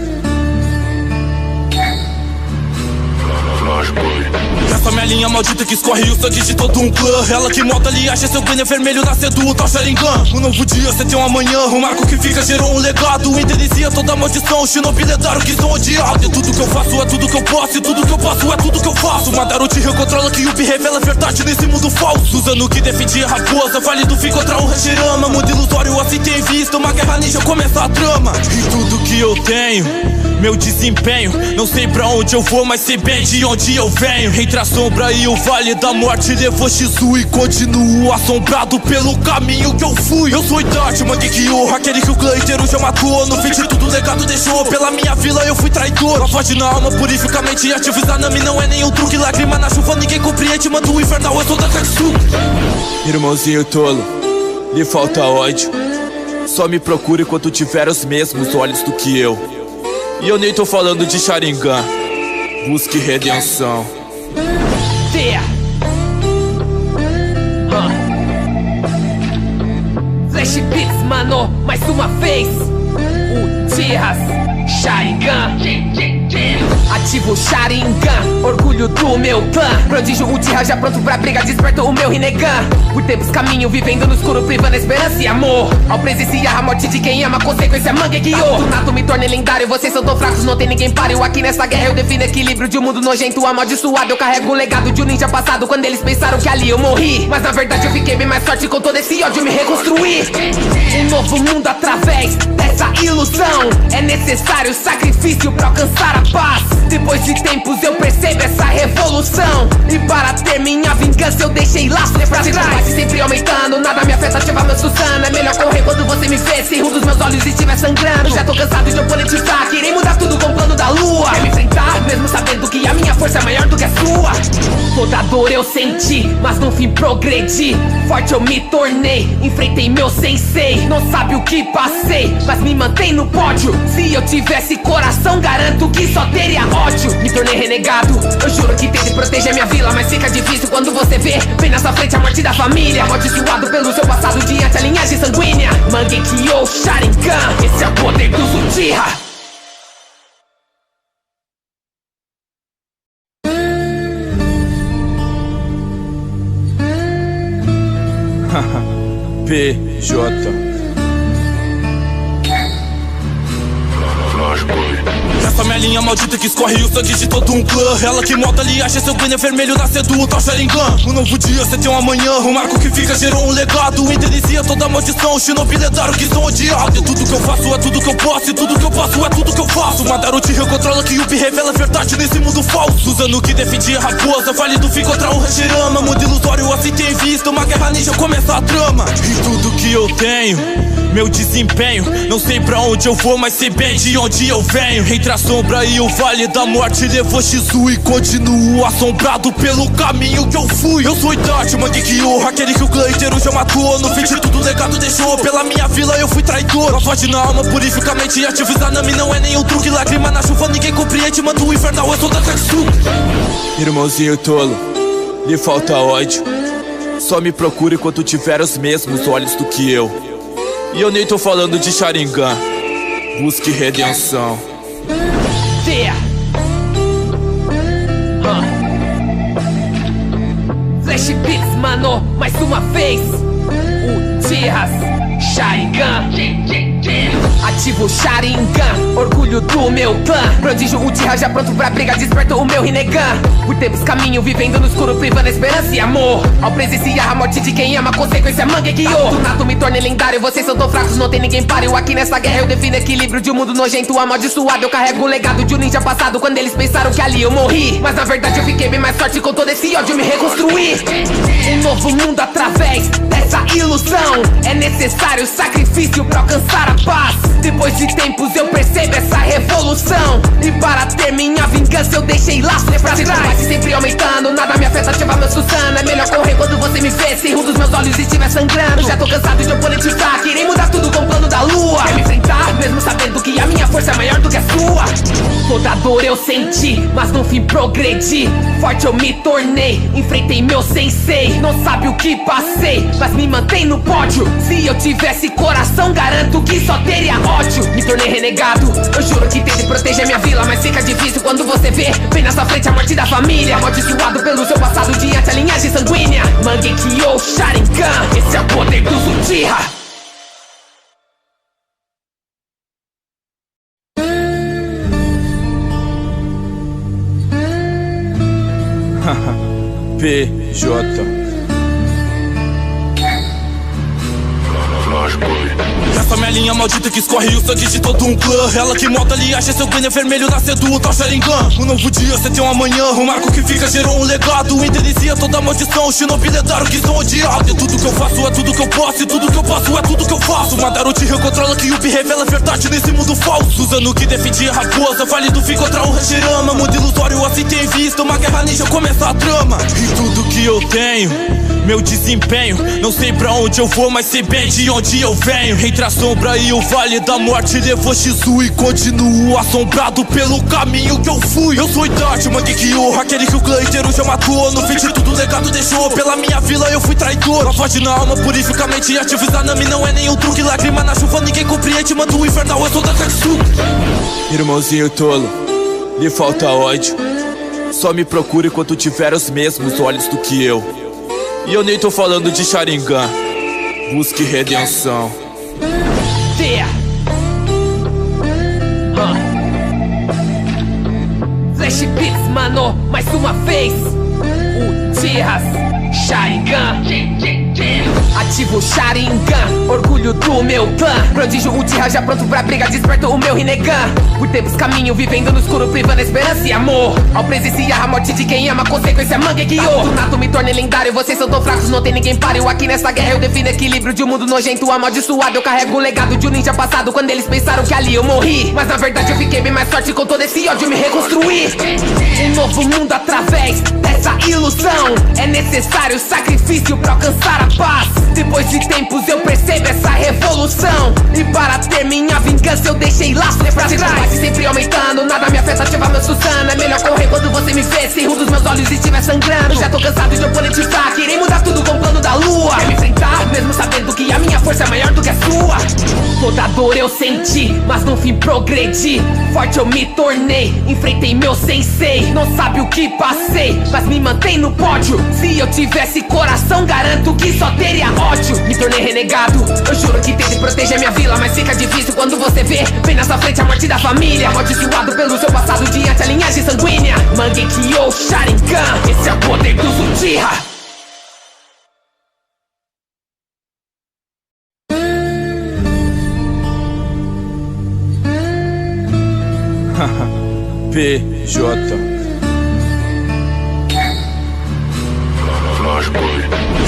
Essa minha linha maldita que escorre o sangue de todo um clã. Ela que molda ali, acha seu glênio vermelho nascendo o tal Sharingan. Um novo dia, cê tem um amanhã. O marco que fica gerou um legado. Inicia toda a maldição. Shinobi lendário que são odiados. E tudo que eu faço é tudo que eu posso. E tudo que eu posso é tudo que eu faço. Madara Uchiha controla que Yubi revela a verdade nesse mundo falso. Usando o que defendia a raposa, válido fim contra o Hashirama. Mundo ilusório assim tem visto. Uma guerra ninja começa a trama. E tudo que eu tenho, meu desempenho, não sei pra onde eu vou, mas sei bem de onde eu venho. Entre a sombra e o vale da morte levou Shizu e continuo assombrado pelo caminho que eu fui. Eu sou Itachi, Mangekyo, aquele que o clã inteiro já matou. No fim de tudo o legado deixou, pela minha vila eu fui traidor. Lavagem na alma, purifica a mente, ativo Izanami não é nenhum truque. Lágrima na chuva, ninguém compreende, manda o infernal, eu sou da Katsuki. Irmãozinho tolo, lhe falta ódio. Só me procure quando tiver os mesmos olhos do que eu. E eu nem tô falando de Sharingan. Busque redenção. Flash Beats, mano, mais uma vez. Uchihas Sharingan. Ativo o Sharingan, orgulho do meu clã. Prodígio Uchiha já pronto pra briga, desperto o meu Rinnegan. Por tempos caminho, vivendo no escuro, privando a esperança e amor. Ao presenciar a morte de quem ama, consequência Mangekyou. Do nato me tornei lendário, vocês são tão fracos, não tem ninguém páreo. Aqui nessa guerra eu defino equilíbrio de um mundo nojento, amaldiçoado. Eu carrego o legado de um ninja passado, quando eles pensaram que ali eu morri. Mas na verdade eu fiquei bem mais forte, com todo esse ódio me reconstruí. Um novo mundo através dessa ilusão. É necessário sacrifício pra alcançar a paz. Depois de tempos eu percebo essa revolução. E para ter minha vingança eu deixei laços pra trás. Sempre aumentando, nada me afeta, ativa meu Susana. É melhor correr quando você me vê, se um dos meus olhos estiver sangrando. Já tô cansado de oponente fraco, irei mudar tudo com o plano da lua. Quer me enfrentar, mesmo sabendo que a minha força é maior do que a sua. Toda dor eu senti, mas no fim progredi. Forte eu me tornei, enfrentei meu sensei. Não sabe o que passei, mas me mantém no pódio. Se eu tivesse coração, garanto que só teria ódio. Me tornei renegado, eu juro que tentei proteger minha vila, mas fica difícil quando você vê bem na sua frente a morte da família. Amaldiçoado pelo seu passado diante a linhagem sanguínea. Mangekyou Sharingan, esse é o poder dos Uchiha. PJ. Essa minha linha maldita que escorre o sangue de todo um clã. Ela que molda ali, acha seu glênio vermelho nascer do tal Sharingan. Um novo dia, você tem um amanhã. O marco que fica gerou um legado. Inicia toda a maldição, o shinobi lendário que são odiados. E tudo que eu faço é tudo que eu posso, e tudo que eu passo é tudo que eu faço. Madara Uchiha controla que Yubi revela a verdade nesse mundo falso. Usando o que defendia a raposa, vale do fim contra o Hashirama. Mundo ilusório assim tem visto, uma guerra ninja começa a trama. E tudo que eu tenho, meu desempenho, não sei pra onde eu vou, mas sei bem de onde eu venho. Entre a sombra e o vale da morte levou Shizu e continuo assombrado pelo caminho que eu fui. Eu sou Itachi, Mangekyou, aquele que o clã inteiro já matou. No fim de tudo o legado deixou, pela minha vila eu fui traidor. A voz na alma purificamente ativo, Izanami não é nenhum truque. Lágrima na chuva, ninguém compreende, manda o infernal, eu sou da Katsuki. Irmãozinho tolo, lhe falta ódio. Só me procure quando tiver os mesmos olhos do que eu. E eu nem tô falando de Sharingan. Busque redenção. Yeah. Flash Beats, mano, mais uma vez. Uchihas Sharingan. Ativo o Sharingan, orgulho do meu clã. Prodígio Uchiha já pronto pra briga, desperto o meu Rinnegan. Por tempos caminho, vivendo no escuro, privando a esperança e amor. Ao presenciar a morte de quem ama, consequência Mangekyou. Do nato me tornei lendário, vocês são tão fracos, não tem ninguém páreo. Aqui nessa guerra eu defino equilíbrio de um mundo nojento, amaldiçoado. Eu carrego o legado de um ninja passado, quando eles pensaram que ali eu morri. Mas na verdade eu fiquei bem mais forte, com todo esse ódio me reconstruí. Um novo mundo através dessa ilusão. É necessário sacrifício pra alcançar a paz. Depois de tempos eu percebo essa revolução. E para ter minha vingança eu deixei laços pra trás. Sempre aumentando, nada me afeta, ativa meu Susana. É melhor correr quando você me vê, se um dos meus olhos estiver sangrando. Já tô cansado de oponente fraco, irei mudar tudo com o plano da lua. Quer me enfrentar, mesmo sabendo que a minha força é maior do que a sua. Toda dor eu senti, mas no fim progredi. Forte eu me tornei, enfrentei meu sensei. Não sabe o que passei, mas me mantém no pódio. Se eu tivesse coração, garanto que só teria ódio. Me tornei renegado, eu juro que tentei proteger minha vila, mas fica difícil quando você vê bem na sua frente a morte da família. Amaldiçoado pelo seu passado diante a linhagem sanguínea. Mangekyou Sharingan, esse é o poder dos Uchiha. PJ. Essa minha linha maldita que escorre o sangue de todo um clã. Ela que molda ali, acha seu glênio vermelho nascer do tal Sharingan. Um novo dia, você tem um amanhã. O marco que fica gerou um legado. Inicia toda a maldição, o shinobi lendário que são odiados. E tudo que eu faço é tudo que eu posso, e tudo que eu passo é tudo que eu faço. Madara Uchiha controla que Yubi revela a verdade nesse mundo falso. Usando o que defendia a raposa, vale do fim contra o Hashirama. Mundo ilusório assim tem visto, uma guerra ninja começa a trama. E tudo que eu tenho, meu desempenho, não sei pra onde eu vou, mas sei bem de onde eu venho. Entre a sombra e o vale da morte levou Shizu e continuo assombrado pelo caminho que eu fui. Eu sou Itachi, Mangekyou, aquele que o clã inteiro já matou. No fim de tudo o legado deixou, pela minha vila eu fui traidor. A voz na alma purificamente ativo, Izanami não é nenhum truque. Lágrima na chuva, ninguém compreende, manda o infernal, eu sou da Katsuki. Irmãozinho tolo, lhe falta ódio. Só me procure quando tiver os mesmos olhos do que eu. E eu nem tô falando de Sharingan. Busque redenção. Flash Beats, mano, mais uma vez. Uchihas Sharingan. Ativo Sharingan, orgulho do meu clã. Prodígio Uchiha já pronto pra briga, desperto o meu Rinnegan. Por tempos caminho, vivendo no escuro, privando a esperança e amor. Ao presenciar a morte de quem ama, consequência Mangekyou. Do nato me tornei lendário, vocês são tão fracos, não tem ninguém páreo. Aqui nessa guerra eu defino equilíbrio de um mundo nojento, amaldiçoado. Eu carrego o legado de um ninja passado, quando eles pensaram que ali eu morri. Mas na verdade eu fiquei bem mais forte, com todo esse ódio me reconstruí. Um novo mundo através dessa ilusão. É necessário sacrifício pra alcançar a paz. Depois de tempos eu percebo essa revolução. E para ter minha vingança eu deixei laços pra trás. Sempre aumentando, nada me afeta, ativa meu Susana. É melhor correr quando você me vê, se um dos meus olhos estiver sangrando. Já tô cansado de oponente fraco, irei mudar tudo com o plano da lua. Quer me enfrentar, mesmo sabendo que a minha força é maior do que a sua. Toda dor eu senti, mas no fim progredi. Forte eu me tornei, enfrentei meu sensei. Não sabe o que passei, mas me mantém no pódio. Se eu tivesse coração, garanto que só teria ódio. Me tornei renegado, eu juro que tento proteger minha vila, mas fica difícil quando você vê bem na sua frente a morte da família. Amaldiçoado pelo seu passado diante a linhagem sanguínea. Mangekyou Sharingan, esse é o poder dos Uchiha. PJ.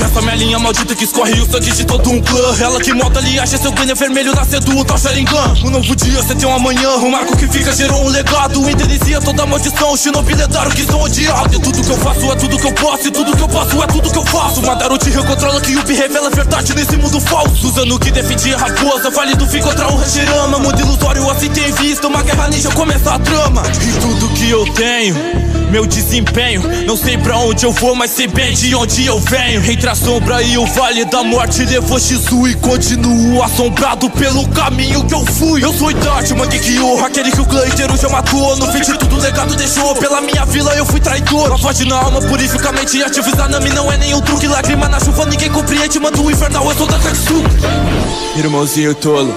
Essa minha linha maldita que escorre o sangue de todo um clã. Ela que molda ali, acha seu Guiné vermelho nascendo o tal Sharingan. Um novo dia, você tem um amanhã. O marco que fica gerou um legado. Inicia toda a maldição, shinobi lendário que são odiados. E tudo que eu faço é tudo que eu posso. E tudo que eu posso é tudo que eu faço. Madara Uchiha controla que Yubi revela a verdade nesse mundo falso. Usando o que defendia a raposa, falido fim contra o Hashirama. Mundo ilusório assim tem vista, uma guerra ninja começa a trama. E tudo que eu tenho, meu desempenho, não sei pra onde eu vou, mas sei bem de onde eu venho. Entre a sombra e o vale da morte levou Shizu e continuo assombrado pelo caminho que eu fui. Eu sou Itachi, Mangekyou, aquele que o clã inteiro já matou. No fim de tudo o legado deixou, pela minha vila eu fui traidor. Lavagem na alma, purifica a mente, ativo Izanami não é nenhum truque. Lágrima na chuva, ninguém compreende, manda o infernal, eu sou da Katsuki. Irmãozinho tolo,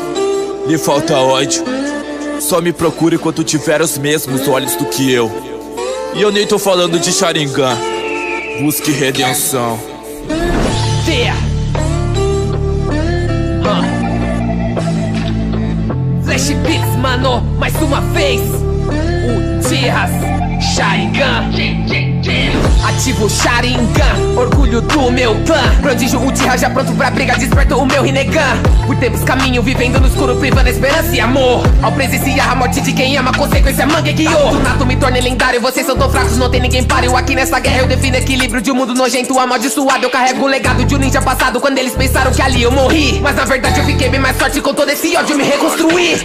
lhe falta ódio. Só me procure quando tiver os mesmos olhos do que eu. E eu nem tô falando de Sharingan. Busque redenção. Flash Beats, mano, mais uma vez. Uchihas Sharingan. Ativo Sharingan, orgulho do meu clã. Prodígio Uchiha já pronto pra briga, desperto o meu Rinnegan. Por tempos caminho, vivendo no escuro, privando a esperança e amor. Ao presenciar a morte de quem ama, consequência Mangekyou. Do nato me tornei lendário, vocês são tão fracos, não tem ninguém páreo. Aqui nessa guerra eu defino equilíbrio de um mundo nojento, amaldiçoado. Eu carrego o legado de um ninja passado, quando eles pensaram que ali eu morri. Mas na verdade eu fiquei bem mais forte, com todo esse ódio me reconstruí.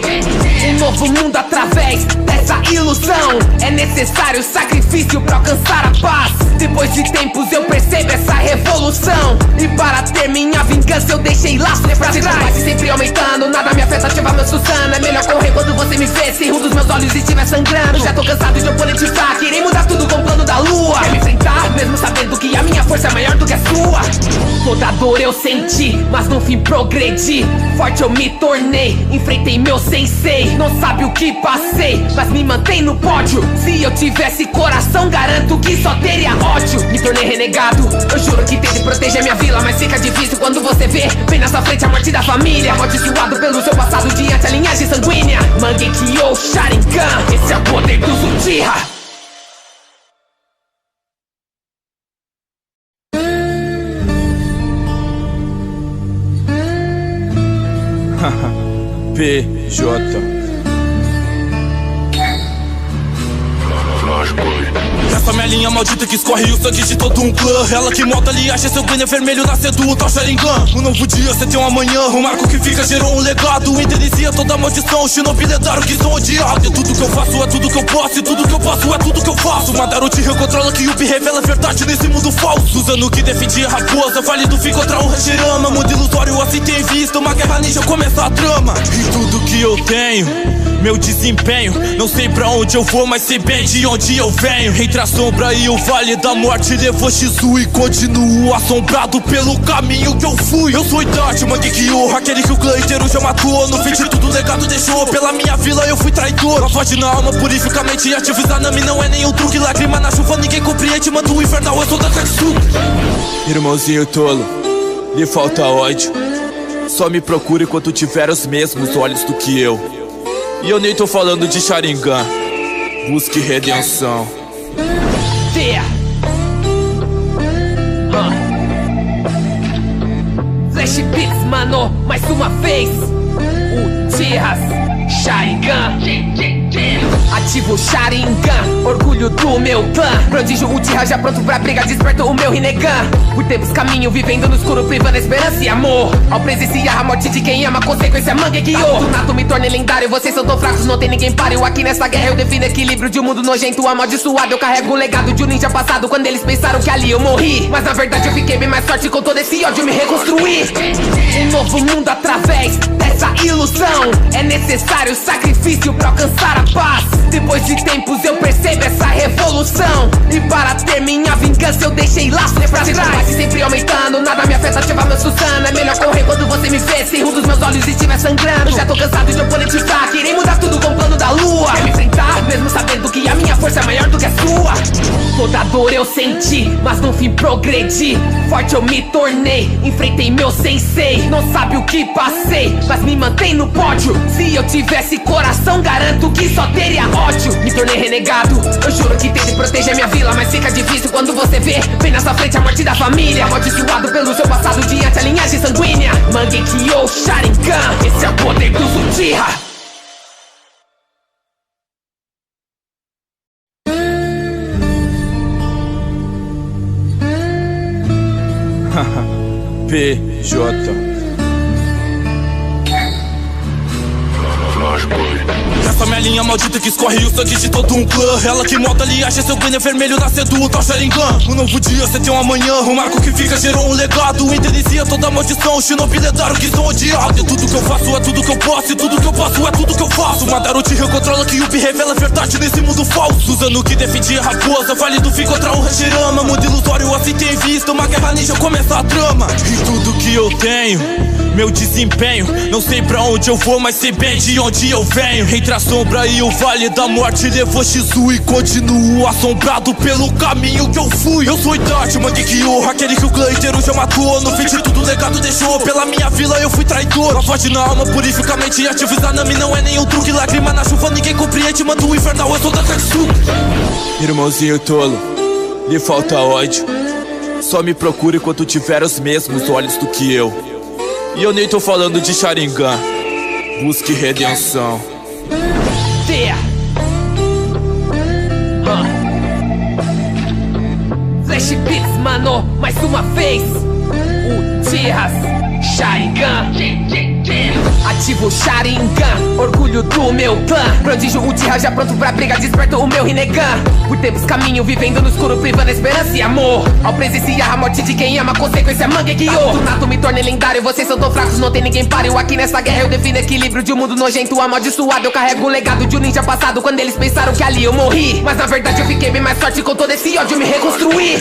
Um novo mundo através dessa ilusão. É necessário sacrifício pra alcançar a paz. Depois de tempos eu percebo essa revolução. E para ter minha vingança eu deixei laços pra trás. Sempre aumentando, nada me afeta, ativa meu Susana. É melhor correr quando você me vê, se um dos meus olhos estiver sangrando. Já tô cansado de oponente fraco, irei mudar tudo com o plano da lua. Quer me enfrentar, mesmo sabendo que a minha força é maior do que a sua. Toda dor eu senti, mas no fim progredi. Forte eu me tornei, enfrentei meu sensei. Não sabe o que passei, mas me mantém no pódio. Se eu tivesse coração, garanto que só teria ódio. Me tornei renegado, eu juro que tento proteger minha vila, mas fica difícil quando você vê bem na sua frente a morte da família. Amaldiçoado pelo seu passado diante a linhagem sanguínea. Mangekyou Sharingan, esse é o poder dos Uchiha. PJ. Essa minha linha maldita que escorre o sangue de todo um clã. Ela que monta ali, acha seu Gwen vermelho nascendo o tal Sharingan. Um novo dia, cê tem um amanhã. O marco que fica gerou um legado. Inicia toda a maldição, Shinobi lendário que são odiados. E tudo que eu faço é tudo que eu posso. E tudo que eu posso é tudo que eu faço. Madara Uchiha controla que Yubi revela a verdade nesse mundo falso. Usando o que defendia a raposa, vale do fim contra um Hashirama. Mundo ilusório assim tem vista, uma guerra ninja começa a trama. E tudo que eu tenho, meu desempenho, não sei pra onde eu vou, mas sei bem de onde eu venho. Entre a sombra e o vale da morte levou Shizu e continuo assombrado pelo caminho que eu fui. Eu sou Itachi, Mangekyo, aquele que o clã inteiro já matou. No fim de tudo o legado deixou, pela minha vila eu fui traidor. Lavagem na alma, purificamente ativo, Izanami não é nenhum truque. Lágrima na chuva, ninguém compreende, manda o infernal, eu sou da Katsuki. Irmãozinho tolo, lhe falta ódio. Só me procure quando tiver os mesmos olhos do que eu. E eu nem tô falando de Sharingan. Busque redenção. Yeah. Flash Beats, mano, mais uma vez. Uchihas Sharingan. Ativo Sharingan, orgulho do meu clã. Prodígio Uchiha já pronto pra briga, desperto o meu Rinnegan. Por tempos caminho, vivendo no escuro, privando a esperança e amor. Ao presenciar a morte de quem ama, consequência Mangekyo. Do nato me tornei lendário, vocês são tão fracos, não tem ninguém páreo. Aqui nessa guerra eu defino equilíbrio de um mundo nojento, amaldiçoado. Eu carrego o legado de um ninja passado, quando eles pensaram que ali eu morri. Mas na verdade eu fiquei bem mais forte, com todo esse ódio me reconstruí. Um novo mundo através dessa ilusão. É necessário sacrifício pra alcançar a paz. Depois de tempos eu percebo essa revolução. E para ter minha vingança eu deixei laços pra trás. Sempre aumentando, nada me afeta, ativa meu Susano. É melhor correr quando você me vê, se um dos meus olhos estiver sangrando. Já tô cansado de oponente fraco, irei mudar tudo com o plano da lua. Quer me enfrentar, mesmo sabendo que a minha força é maior do que a sua. Toda dor eu senti, mas no fim progredi. Forte eu me tornei, enfrentei meu sensei. Não sabe o que passei, mas me mantém no pódio. Se eu tivesse coração, garanto que só teria ódio. Me tornei renegado, eu juro que tentei proteger minha vila, mas fica difícil quando você vê bem na sua frente a morte da família. Amaldiçoado pelo seu passado diante a linhagem sanguínea. Mangekyo Sharingan, esse é o poder do Uchiha. PJ Essa minha linha maldita que escorre o sangue de todo um clã. Ela que monta ali, acha seu Gwen vermelho nascendo o tal Sharingan. Um novo dia, cê tem um amanhã. O marco que fica gerou um legado. Inicia toda a maldição, Shinobi lendário que são odiados. E tudo que eu faço é tudo que eu posso. E tudo que eu posso é tudo que eu faço. Madara Uchiha controla que Yubi revela a verdade nesse mundo falso. Usando o que defendia a raposa, vale do fim contra um Hashirama. Mundo ilusório assim tem vista, uma guerra ninja começa a trama. E tudo que eu tenho, meu desempenho, não sei pra onde eu vou, mas sei bem de onde eu venho. Entre a sombra e o vale da morte levou Shizu e continuo assombrado pelo caminho que eu fui. Eu sou Itachi, Mangekyo, aquele que o clã inteiro já matou. No fim de tudo o legado deixou, pela minha vila eu fui traidor. Lavagem na alma, purificamente ativo, Izanami não é nenhum truque. Lágrima na chuva, ninguém compreende, manda o infernal, eu sou da Katsuki. Irmãozinho tolo, lhe falta ódio. Só me procure quando tiver os mesmos olhos do que eu. E eu nem tô falando de Sharingan. Busque redenção. Yeah. Flash Beats, mano, mais uma vez. Uchihas Sharingan. Ativo Sharingan, orgulho do meu clã. Prodígio Uchiha já pronto pra briga, desperto o meu Rinnegan. Por tempos caminho, vivendo no escuro, privando a esperança e amor. Ao presenciar a morte de quem ama, consequência Mangekyo. Do nato me tornei lendário, vocês são tão fracos, não tem ninguém páreo. Aqui nessa guerra eu defino equilíbrio de um mundo nojento, amaldiçoado. Eu carrego o legado de um ninja passado, quando eles pensaram que ali eu morri. Mas na verdade eu fiquei bem mais forte, com todo esse ódio me reconstruí.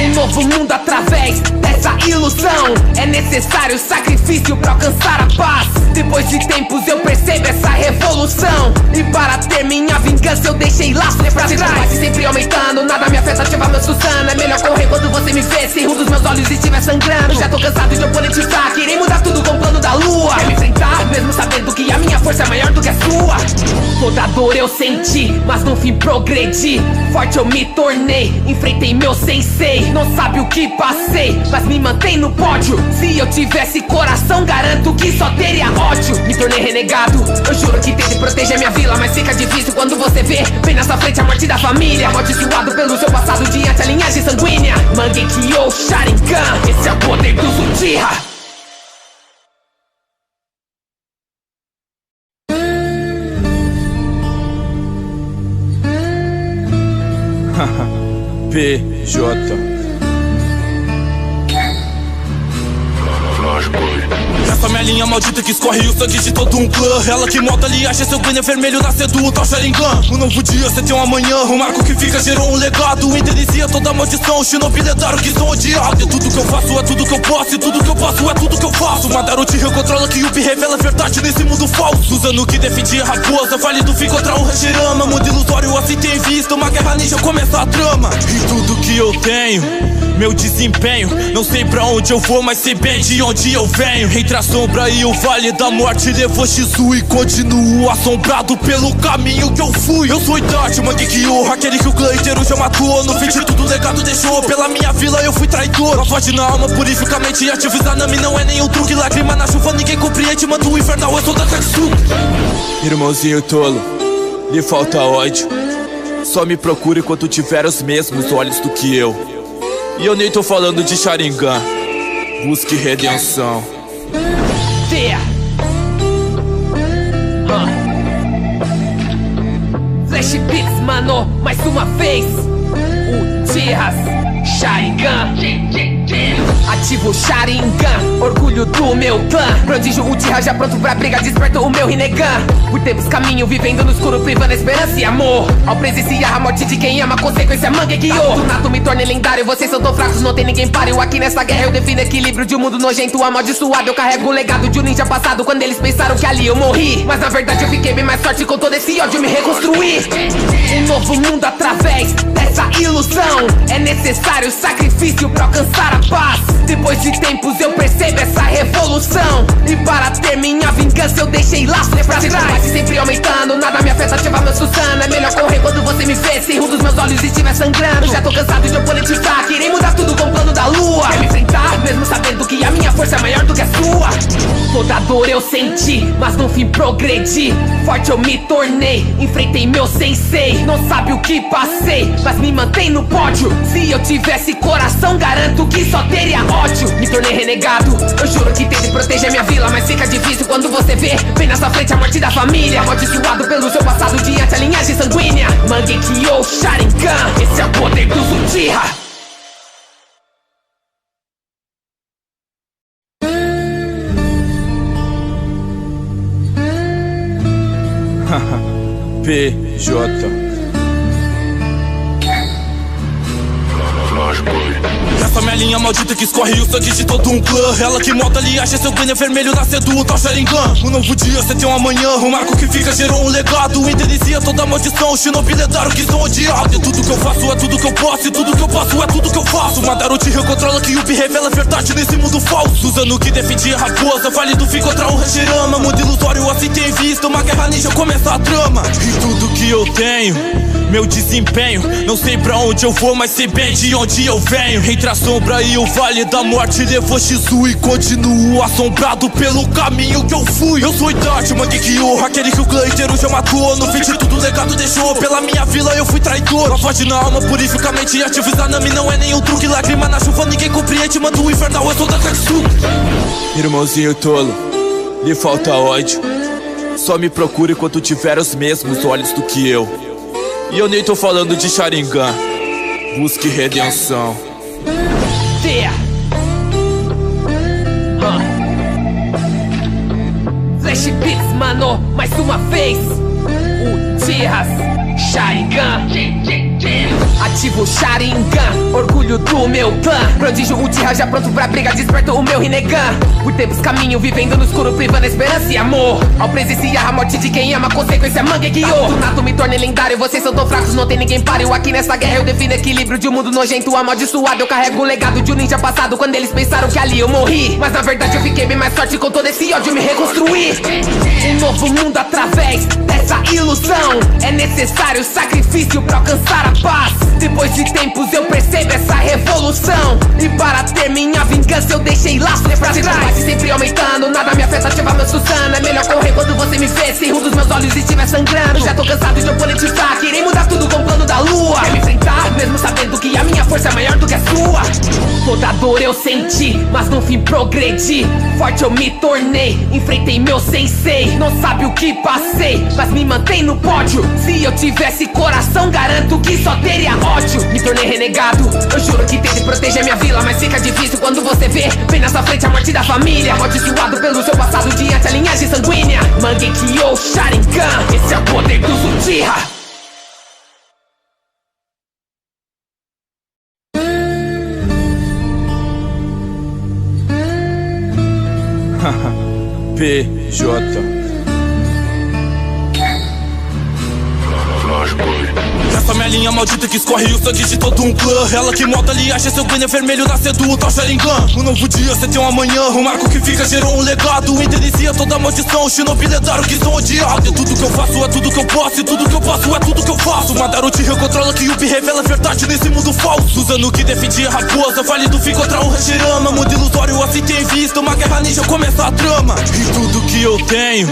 Um novo mundo através dessa ilusão. É necessário sacrifício pra alcançar a paz. Depois de tempos eu percebo essa revolução. E para ter minha vingança eu deixei laços pra trás. Sempre aumentando, nada me afeta, ativa meu Susano. É melhor correr quando você me vê, se um dos meus olhos estiver sangrando. Já tô cansado de oponente fraco, irei mudar tudo com o plano da lua. Quer me enfrentar, mesmo sabendo que a minha força é maior do que a sua. Toda dor eu senti, mas no fim progredi. Forte eu me tornei, enfrentei meu sensei. Não sabe o que passei, mas me mantém no pódio. Se eu tivesse coração, garanto que só teria ódio. Me tornei renegado, eu juro que tentei proteger minha vila, mas fica difícil quando você vê bem na sua frente a morte da família. Amaldiçoado pelo seu passado diante a linhagem sanguínea. Mangekyo Sharingan, esse é o poder do Uchiha. PJ. Essa minha linha maldita que escorre o sangue de todo um clã. Ela que molda ali, acha seu glênio vermelho nascendo o tal Sharingan. Um novo dia, cê tem um amanhã. O marco que fica gerou um legado. Inicia toda a maldição, Shinobi lendário que são odiados. E tudo que eu faço é tudo que eu posso. E tudo que eu posso é tudo que eu faço. Madara Uchiha controla que Yubi revela a verdade nesse mundo falso. Usando o que defendia a raposa, vale do fim contra o Hashirama. Mundo ilusório assim tem visto, uma guerra ninja começa a trama. E tudo que eu tenho, meu desempenho, não sei pra onde eu vou, mas sei bem de onde eu venho. Entre a sombra e o vale da morte levou Shizu e continuo assombrado pelo caminho que eu fui. Eu sou Itachi, Mangekyo, aquele que o clã inteiro já matou. No fim de tudo o legado deixou, pela minha vila eu fui traidor. A voz na alma purificamente e ativo Izanami não é nenhum truque. Lágrima na chuva ninguém compreende, mando o infernal, eu sou da Katsuki. Irmãozinho tolo, lhe falta ódio. Só me procure quando tiver os mesmos olhos do que eu. E eu nem tô falando de Sharingan. Busque redenção. Flash Beats, mano, mais uma vez. Uchiha Sharingan. Ativo Sharingan, orgulho do meu clã. Prodígio Uchiha já pronto pra briga, desperto o meu Rinnegan. Por tempos caminho, vivendo no escuro, privando a esperança e amor. Ao presenciar a morte de quem ama, consequência Mangekyo. Do nato me tornei lendário, vocês são tão fracos, não tem ninguém páreo. Aqui nessa guerra eu defino equilíbrio de um mundo nojento, amaldiçoado. Eu carrego o legado de um ninja passado, quando eles pensaram que ali eu morri. Mas na verdade eu fiquei bem mais forte, com todo esse ódio me reconstruí. Um novo mundo através dessa ilusão. É necessário sacrifício pra alcançar a paz. Depois de tempos eu percebo essa revolução. E para ter minha vingança eu deixei laços pra trás. Sempre aumentando, nada me afeta, ativa meu Susana. É melhor correr quando você me vê, se um dos meus olhos estiver sangrando. Já tô cansado de oponente fraco, irei mudar tudo com o plano da lua. Quer me enfrentar, mesmo sabendo que a minha força é maior do que a sua. Toda dor eu senti, mas no fim progredi. Forte eu me tornei, enfrentei meu sensei. Não sabe o que passei, mas me mantém no pódio. Se eu tivesse coração, garanto que só teria ódio. Me tornei renegado, eu juro que tentei proteger minha vila, mas fica difícil quando você vê bem na sua frente a morte da família. Amaldiçoado pelo seu passado diante a linhagem sanguínea. Mangekyo Sharingan, esse é o poder do Uchiha. PJ. Essa minha linha maldita que escorre o sangue de todo um clã. Ela que molda ali, acha seu glênio vermelho nascendo o tal Sharingan. Um novo dia, cê tem um amanhã. O marco que fica gerou um legado. Inicia toda a maldição, Shinobi lendário que são odiados. E tudo que eu faço é tudo que eu posso. E tudo que eu posso é tudo que eu faço. Madara Uchiha controla que Yubi revela a verdade nesse mundo falso. Usando o que defendia a raposa, vale do fim contra o Hashirama. Mundo ilusório assim tem visto, uma guerra ninja começa a trama. E tudo que eu tenho, meu desempenho, não sei pra onde eu vou, mas sei bem de onde eu venho. Entre a sombra e o vale da morte levou Shizu e continuo assombrado pelo caminho que eu fui. Eu sou Itachi, Mangekyo, aquele que o clã inteiro já matou. No fim de tudo o legado deixou, pela minha vila eu fui traidor. A voz na alma purificamente e ativo Izanami não é nenhum truque. Lágrima na chuva ninguém compreende, mando o infernal, eu sou da Katsuki. Irmãozinho tolo, lhe falta ódio. Só me procure quando tiver os mesmos olhos do que eu. E eu nem tô falando de Sharingan. Busque redenção. Flash Beats, mano, mais uma vez. Uchiha Sharingan. Ativo o Sharingan, orgulho do meu clã. Prodígio Uchiha já pronto pra briga, desperto o meu Rinnegan. Por tempos caminho, vivendo no escuro, privando a esperança e amor. Ao presenciar a morte de quem ama, consequência Mangekyou. Do nato me tornei lendário, vocês são tão fracos, não tem ninguém páreo. Aqui nessa guerra eu defino equilíbrio de um mundo nojento, amaldiçoado. Eu carrego o legado de um ninja passado, quando eles pensaram que ali eu morri. Mas na verdade eu fiquei bem mais forte, com todo esse ódio me reconstruí. Um novo mundo através dessa ilusão. É necessário sacrifício pra alcançar a paz. Depois de tempos eu percebo essa revolução. E para ter minha vingança eu deixei laços pra trás. Sempre aumentando, nada me afeta, ativa meu Susana. É melhor correr quando você me vê, se um dos meus olhos estiver sangrando. Já tô cansado de oponentizar, querem mudar tudo com o plano da lua. Quer me enfrentar, mesmo sabendo que a minha força é maior do que a sua. Toda dor eu senti, mas no fim progredi. Forte eu me tornei, enfrentei meu sensei. Não sabe o que passei, mas me mantém no pódio. Se eu tivesse coração, garanto que só teria ódio. Me tornei renegado, eu juro que tentei proteger minha vila, mas fica difícil quando você vê bem na sua frente a morte da família. Amaldiçoado pelo seu passado diante a linhagem sanguínea. Mangekyou Sharingan, esse é o poder do Uchiha. PJ Essa minha linha maldita que escorre o sangue de todo um clã. Ela que molda ali, acha seu glênio vermelho nascendo o tal Sharingan. Um novo dia, você tem um amanhã. O marco que fica gerou um legado. Inicia toda a maldição, o shinobi lendário que são odiados. E tudo que eu faço é tudo que eu posso. E tudo que eu posso é tudo que eu faço. Madara Uchiha controla que Yubi revela a verdade nesse mundo falso. Usando o que defendia a raposa, vale do fim contra um Hashirama. Mundo ilusório assim tem visto, uma guerra ninja começa a trama. E tudo que eu tenho,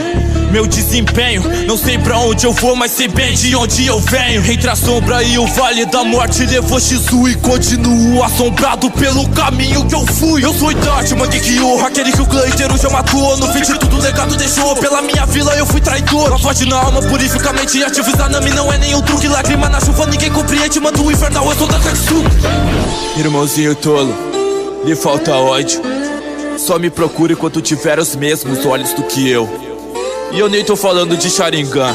meu desempenho, não sei pra onde eu vou, mas sei bem de onde eu venho. Entre a sombra e o vale da morte levou Shizu e continuo assombrado pelo caminho que eu fui. Eu sou Itachi, Mangekyou, aquele que o clã inteiro já matou. No fim de tudo o legado deixou, pela minha vila eu fui traidor. A voz na alma purificamente ativo, Izanami não é nenhum truque. Lágrima na chuva, ninguém compreende, manda o infernal, eu sou da Katsuki. Irmãozinho tolo, lhe falta ódio. Só me procure quando tiver os mesmos olhos do que eu. E eu nem tô falando de Sharingan.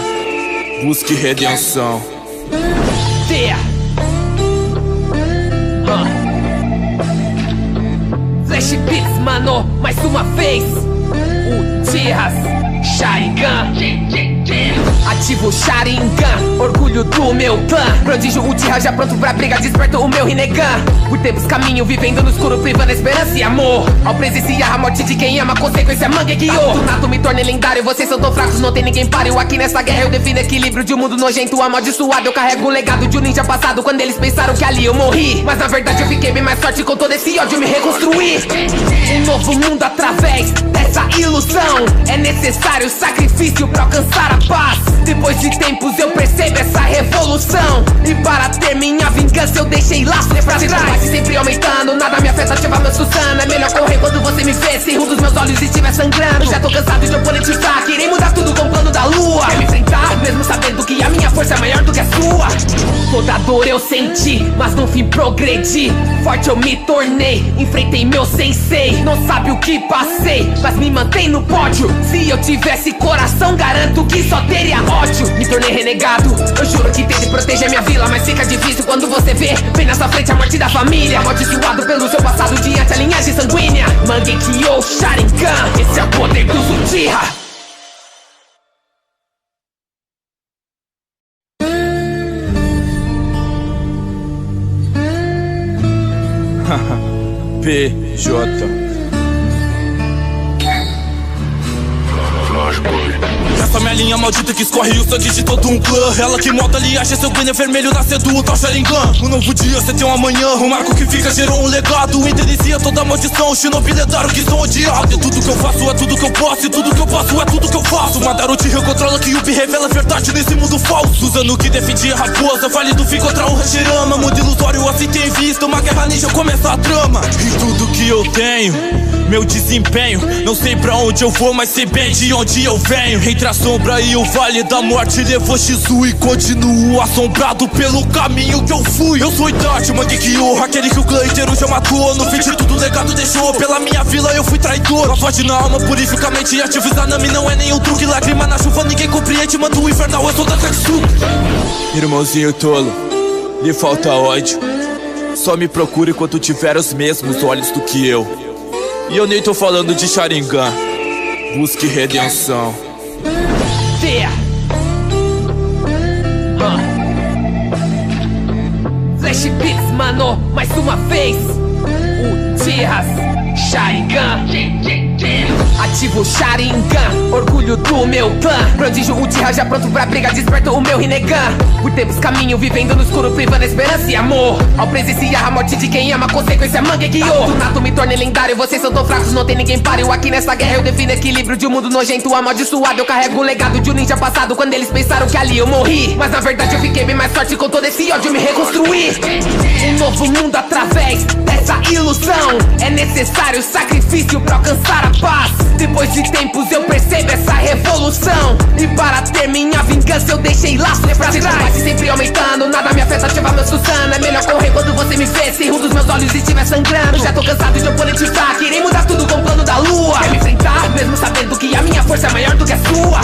Busque redenção. Yeah. Flash Beats, mano, mais uma vez. Uchihas Sharingan. Ativo o Sharingan, orgulho do meu clã. Prodígio Uchiha já pronto pra briga, desperto o meu Rinnegan. Por tempos caminho, vivendo no escuro, privando a esperança e amor. Ao presenciar a morte de quem ama, consequência Mangekyou. Do nato me tornei lendário, vocês são tão fracos, não tem ninguém páreo. Aqui nessa guerra eu defino equilíbrio de um mundo nojento, amaldiçoado. Eu carrego o legado de um ninja passado, quando eles pensaram que ali eu morri. Mas na verdade eu fiquei bem mais forte, com todo esse ódio me reconstruí. Um novo mundo através dessa ilusão. É necessário sacrifício pra alcançar a paz. Depois de tempos eu percebo essa revolução. E para ter minha vingança eu deixei laços pra trás. Sempre aumentando, nada me afeta, ativa meu Susana. É melhor correr quando você me vê, se um dos meus olhos estiver sangrando. Já tô cansado de oponentizar, querem mudar tudo com o plano da lua. Quer me enfrentar, mesmo sabendo que a minha força é maior do que a sua. Toda dor eu senti, mas no fim progredi. Forte eu me tornei, enfrentei meu sensei. Não sabe o que passei, mas me mantém no pódio. Se eu tivesse coração, garanto que só teria ódio. Me tornei renegado, eu juro que tentei proteger minha vila, mas fica difícil quando você vê bem na sua frente a morte da família. Amaldiçoado pelo seu passado diante a linhagem sanguínea. Mangekyou Sharingan, esse é o poder do Uchiha. PJ Essa minha linha maldita que escorre o sangue de todo um clã. Ela que molda ali, acha seu glênio vermelho nascendo o tal Sharingan. Um novo dia, você tem um amanhã. O marco que fica gerou um legado. Inicia toda a maldição, o shinobi lendário que são odiados. E tudo que eu faço é tudo que eu posso. E tudo que eu posso é tudo que eu faço. Madara Uchiha controla que Yubi revela a verdade nesse mundo falso. Usando o que defendia a raposa, vale do fim contra um Hashirama. Mundo ilusório assim tem visto, uma guerra ninja começa a trama. E tudo que eu tenho, meu desempenho, não sei pra onde eu vou, mas sei bem de onde eu venho. Entre a sombra e o vale da morte levou Shizu e continuo assombrado pelo caminho que eu fui. Eu sou Itachi, Mangekyou, aquele que o clã inteiro já matou. No fim de tudo o legado deixou, pela minha vila eu fui traidor. A voz na alma purificamente ativo, Izanami não é nenhum truque. Lágrima na chuva, ninguém compreende, manda o infernal, eu sou da Katsuki. Irmãozinho tolo, lhe falta ódio. Só me procure quando tiver os mesmos olhos do que eu. E eu nem tô falando de Sharingan. Busque redenção. Flash Beats, mano, mais uma vez. Uchihas, Sharingan. Ativo o Sharingan, orgulho do meu clã. Prodígio Uchiha já pronto pra briga, desperto o meu Rinnegan. Por tempos caminho, vivendo no escuro, privando a esperança e amor. Ao presenciar a morte de quem ama, consequência Mangekyou. Do nato me tornei lendário, vocês são tão fracos, não tem ninguém páreo. Aqui nessa guerra eu defino equilíbrio de um mundo nojento, amaldiçoado. Eu carrego o legado de um ninja passado, quando eles pensaram que ali eu morri. Mas na verdade eu fiquei bem mais forte, com todo esse ódio me reconstruí. Um novo mundo através dessa ilusão. É necessário sacrifício pra alcançar a paz. Depois de tempos eu percebo essa revolução. E para ter minha vingança eu deixei laços pra trás. Sempre aumentando, nada me afeta, ativa meu Susana. É melhor correr quando você me vê, se um dos meus olhos estiver sangrando. Já tô cansado de oponente fraco, irei mudar tudo com o plano da lua. Quer me enfrentar, mesmo sabendo que a minha força é maior do que a sua.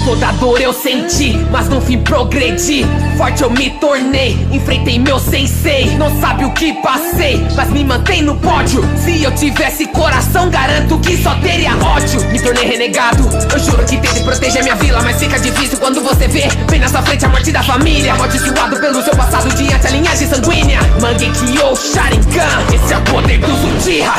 Toda dor eu senti, mas no fim progredi. Forte eu me tornei, enfrentei meu sensei. Não sabe o que passei, mas me mantém no pódio. Se eu tivesse coração, garanto que só teria ódio. Me tornei renegado, eu juro que tentei proteger minha vila, mas fica difícil quando você vê bem na sua frente a morte da família. Amaldiçoado pelo seu passado diante a linhagem sanguínea. Mangekyou Sharingan, esse é o poder dos Uchiha.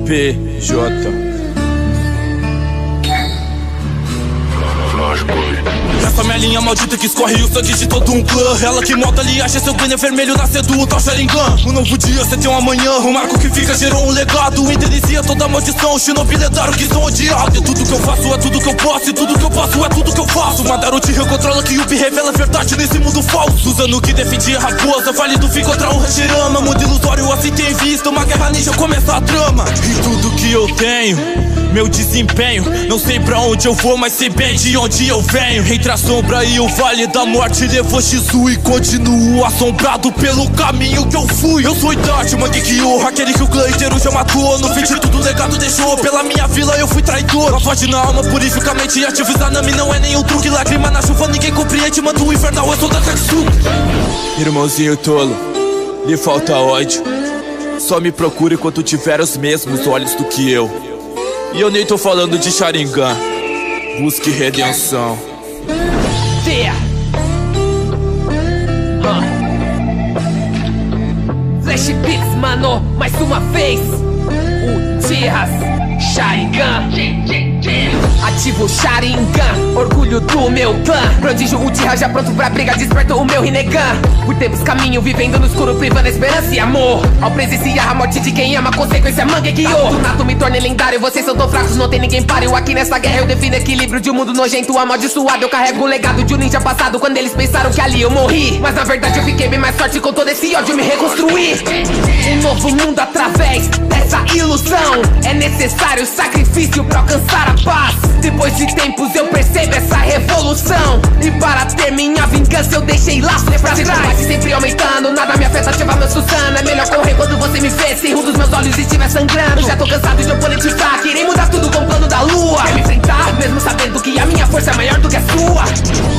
PJ. Essa minha linha maldita que escorre o sangue de todo um clã. Ela que molda ali, acha seu ganho vermelho nascendo o tal Sharingan. Um novo dia, cê tem um amanhã. O marco que fica gerou um legado. Inicia toda a maldição, shinobi lendário que são odiados. E tudo que eu faço é tudo que eu posso. E tudo que eu posso é tudo que eu faço. Madara Uchiha controla que Yuppie revela a verdade nesse mundo falso. Usando o que defendia a raposa, vale do fim contra o Hashirama. Mundo ilusório assim tem visto, uma guerra ninja começa a trama. E tudo que eu tenho, meu desempenho, não sei pra onde eu vou, mas sei bem de onde eu venho. Entre a sombra e o vale da morte levou Shizu e continuo assombrado pelo caminho que eu fui. Eu sou Itachi, Mangekyou, aquele que o clã inteiro já matou. No fim de tudo o legado deixou, pela minha vila eu fui traidor. Lavagem na alma, purifica a mente e ativo Izanami. Não é nenhum truque, lágrima na chuva, ninguém compreende. Manda o infernal, eu sou da Katsuki. Irmãozinho tolo, lhe falta ódio. Só me procure quando tiver os mesmos olhos do que eu. E eu nem tô falando de Sharingan. Busque redenção. Flash Beats, mano, mais uma vez. Uchihas, Sharingan. Ativo o Sharingan, orgulho do meu clã. Prodígio Uchiha já pronto pra briga, desperto o meu Rinnegan. Por tempos caminho, vivendo no escuro, privando a esperança e amor. Ao presenciar a morte de quem ama, consequência Mangekyou. Do nato me tornei lendário, vocês são tão fracos, não tem ninguém páreo. Aqui nessa guerra eu defino equilíbrio de um mundo nojento, amaldiçoado. Eu carrego o legado de um ninja passado, quando eles pensaram que ali eu morri. Mas na verdade eu fiquei bem mais forte, com todo esse ódio me reconstruí. Um novo mundo através dessa ilusão. É necessário sacrifício pra alcançar a paz. Depois de tempos eu percebo essa revolução. E para ter minha vingança eu deixei laços pra trás. Sempre aumentando, nada me afeta, ativa meu Susana. É melhor correr quando você me vê, se um dos meus olhos estiver sangrando. Já tô cansado de oponente fraco, irei mudar tudo com o plano da lua. Quer me enfrentar, mesmo sabendo que a minha força é maior do que a sua.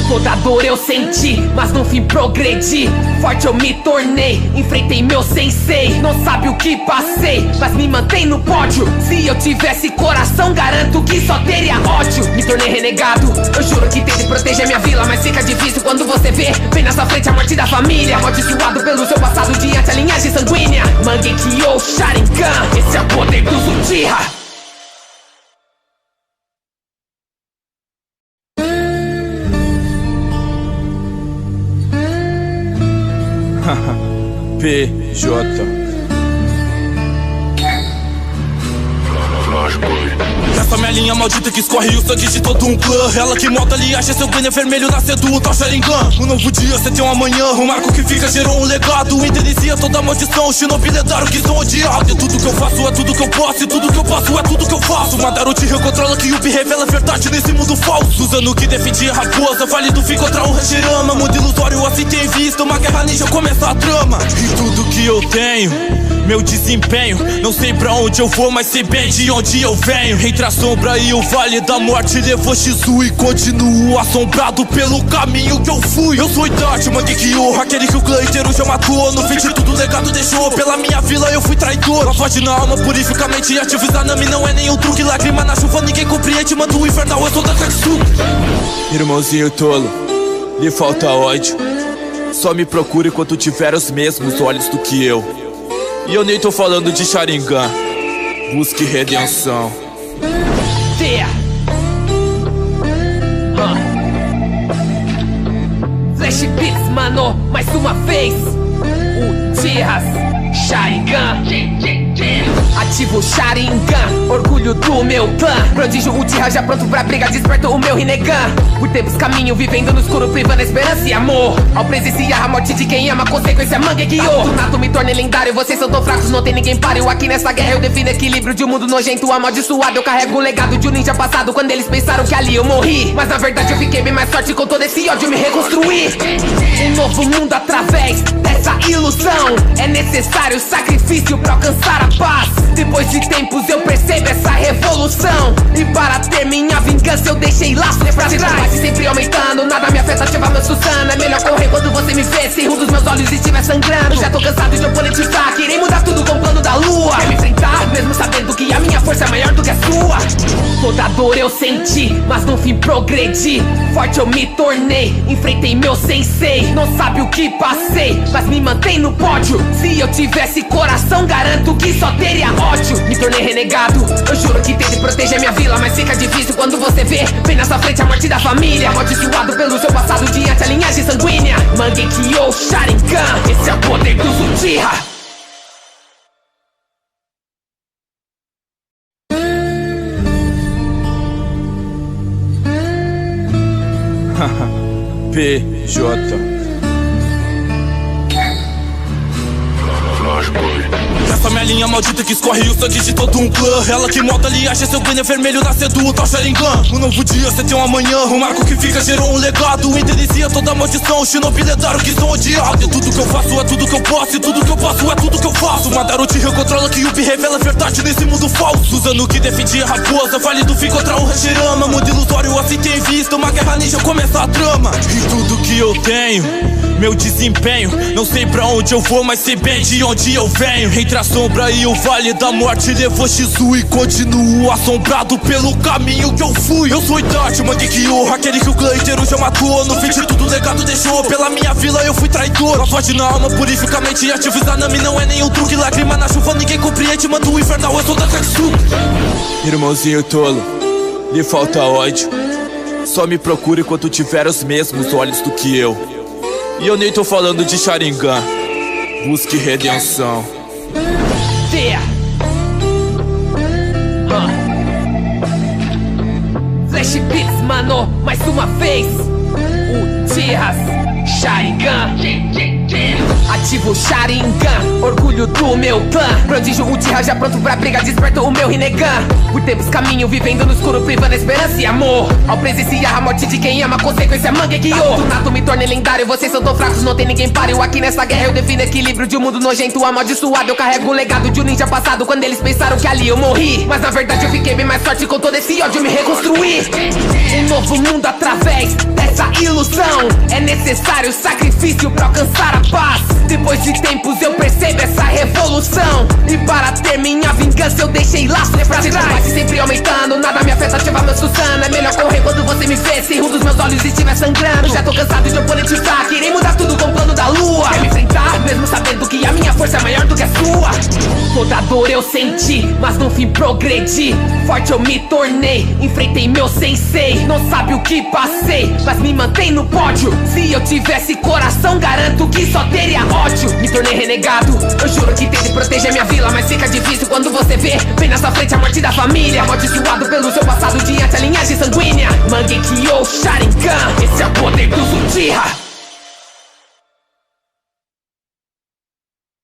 Toda dor eu senti, mas no fim progredi. Forte eu me tornei, enfrentei meu sensei. Não sabe o que passei, mas me mantém no pódio. Se eu tivesse coração, garanto que só teria ódio. Me tornei renegado, eu juro que tentei proteger minha vila, mas fica difícil quando você vê bem na sua frente a morte da família. Amaldiçoado pelo seu passado diante a linhagem sanguínea. Mangekyou Sharingan, esse é o poder dos Uchiha. PJ. Essa minha linha maldita que escorre o sangue de todo um clã. Ela que molda ali, acha seu banner vermelho nascendo o tal Sharingan. Um novo dia, cê tem um amanhã. O marco que fica gerou um legado. Inicia toda a maldição, Shinobi lendário que são odiados. E tudo que eu faço é tudo que eu posso. E tudo que eu posso é tudo que eu faço. Madara Uchiha controla que Yubi revela a verdade nesse mundo falso. Usando o que defendia a raposa, vale do fim contra o Hashirama. Mundo ilusório assim tem vista, uma guerra ninja começa a trama. E tudo que eu tenho, meu desempenho, não sei pra onde eu vou, mas sei bem de onde eu venho. Entre a sombra e o vale da morte levou Shizu e continuo assombrado pelo caminho que eu fui. Eu sou Itachi, Mangekyo, aquele que o clã inteiro já matou. No fim de tudo o legado deixou, pela minha vila eu fui traidor. Lavagem na alma, purifica a mente e ativa Izanami. Não é nenhum truque, lágrima na chuva, ninguém compreende. Manda o infernal, eu sou da Katsuki. Irmãozinho tolo, lhe falta ódio. Só me procure quando tiver os mesmos olhos do que eu. E eu nem tô falando de Sharingan. Busque redenção. Yeah. Flash Beats, mano, mais uma vez. Uchihas Sharingan. Ativo Sharingan, orgulho do meu clã. Prodígio Uchiha já pronto pra briga, desperto o meu Rinnegan. Por tempos caminho, vivendo no escuro, privando a esperança e amor. Ao presenciar a morte de quem ama, consequência Mangekyo. Do nato me tornei lendário, vocês são tão fracos, não tem ninguém páreo. Aqui nessa guerra eu defino equilíbrio de um mundo nojento, amaldiçoado. Eu carrego o legado de um ninja passado, quando eles pensaram que ali eu morri. Mas na verdade eu fiquei bem mais forte, com todo esse ódio me reconstruí. Um novo mundo através dessa ilusão. É necessário sacrifício pra alcançar a paz. Depois de tempos eu percebo essa revolução. E para ter minha vingança eu deixei laços pra trás. Sempre aumentando, nada me afeta, ativa meu Susana. É melhor correr quando você me vê, se um dos meus olhos estiver sangrando. Já tô cansado de oponente fraco, irei mudar tudo com o plano da lua. Quer me enfrentar, mesmo sabendo que a minha força é maior do que a sua. Toda dor eu senti, mas no fim progredi. Forte eu me tornei, enfrentei meu sensei. Não sabe o que passei, mas me mantém no pódio. Se eu tivesse coração, garanto que só teria ódio. Me tornei renegado, eu juro que tentei proteger minha vila, mas fica difícil quando você vê bem na sua frente a morte da família. Amaldiçoado pelo seu passado diante a linhagem sanguínea. Mangekyo Sharingan, esse é o poder dos Uchiha. PJ. Essa minha linha maldita que escorre o sangue de todo um clã. Ela que molda ali, acha seu banner vermelho nascendo o tal Sharingan. Um novo dia, cê tem um amanhã. O marco que fica gerou um legado. Inicia toda a maldição, Shinobi lendário que são odiados. E tudo que eu faço é tudo que eu posso. E tudo que eu posso é tudo que eu faço. Madara Uchiha controla que Yubi revela a verdade nesse mundo falso. Usando o que defendia a raposa, vale do fim contra o Hashirama. Mundo ilusório assim tem vista, uma guerra ninja começa a trama. E tudo que eu tenho, meu desempenho, não sei pra onde eu vou, mas sei bem de onde eu venho. Entre a sombra e o vale da morte levou Shizu e continuo assombrado pelo caminho que eu fui. Eu sou Itachi, Mangekyo, aquele que o clã inteiro já matou. No fim de tudo o legado deixou, pela minha vila eu fui traidor. Lavagem na alma, purifica a mente e ativa Izanami. Não é nenhum truque, lágrima na chuva, ninguém compreende. Manda o infernal, eu sou da Katsuki. Irmãozinho tolo, lhe falta ódio. Só me procure quando tiver os mesmos olhos do que eu. E eu nem tô falando de Sharingan. Busque redenção. Yeah. Flash Beats, mano, mais uma vez. Uchihas Sharingan. Ativo Sharingan, orgulho do meu clã. Prodígio Uchiha já pronto pra briga, desperto o meu Rinnegan. Por tempos caminho, vivendo no escuro, privando a esperança e amor. Ao presenciar a morte de quem ama, consequência Mangekyo. Do nato me tornei lendário, vocês são tão fracos, não tem ninguém páreo. Aqui nessa guerra eu defino equilíbrio de um mundo nojento, amaldiçoado. Eu carrego o legado de um ninja passado, quando eles pensaram que ali eu morri. Mas na verdade eu fiquei bem mais forte, com todo esse ódio me reconstruí. Um novo mundo através dessa ilusão. É necessário sacrifício pra alcançar a paz. Depois de tempos eu percebo essa revolução. E para ter minha vingança eu deixei laços pra trás. Sempre aumentando, nada me afeta, ativa meu Susana. É melhor correr quando você me vê, se um dos meus olhos estiver sangrando. Já tô cansado de oponente fraco, irei mudar tudo com o plano da lua. Quer me enfrentar, mesmo sabendo que a minha força é maior do que a sua. Toda dor eu senti, mas no fim progredi. Forte eu me tornei, enfrentei meu sensei. Não sabe o que passei, mas me mantém no pódio. Se eu tivesse coração, garanto que só teria ódio. Me tornei renegado, eu juro que tentei proteger minha vila, mas fica difícil quando você vê bem na sua frente a morte da família. Amaldiçoado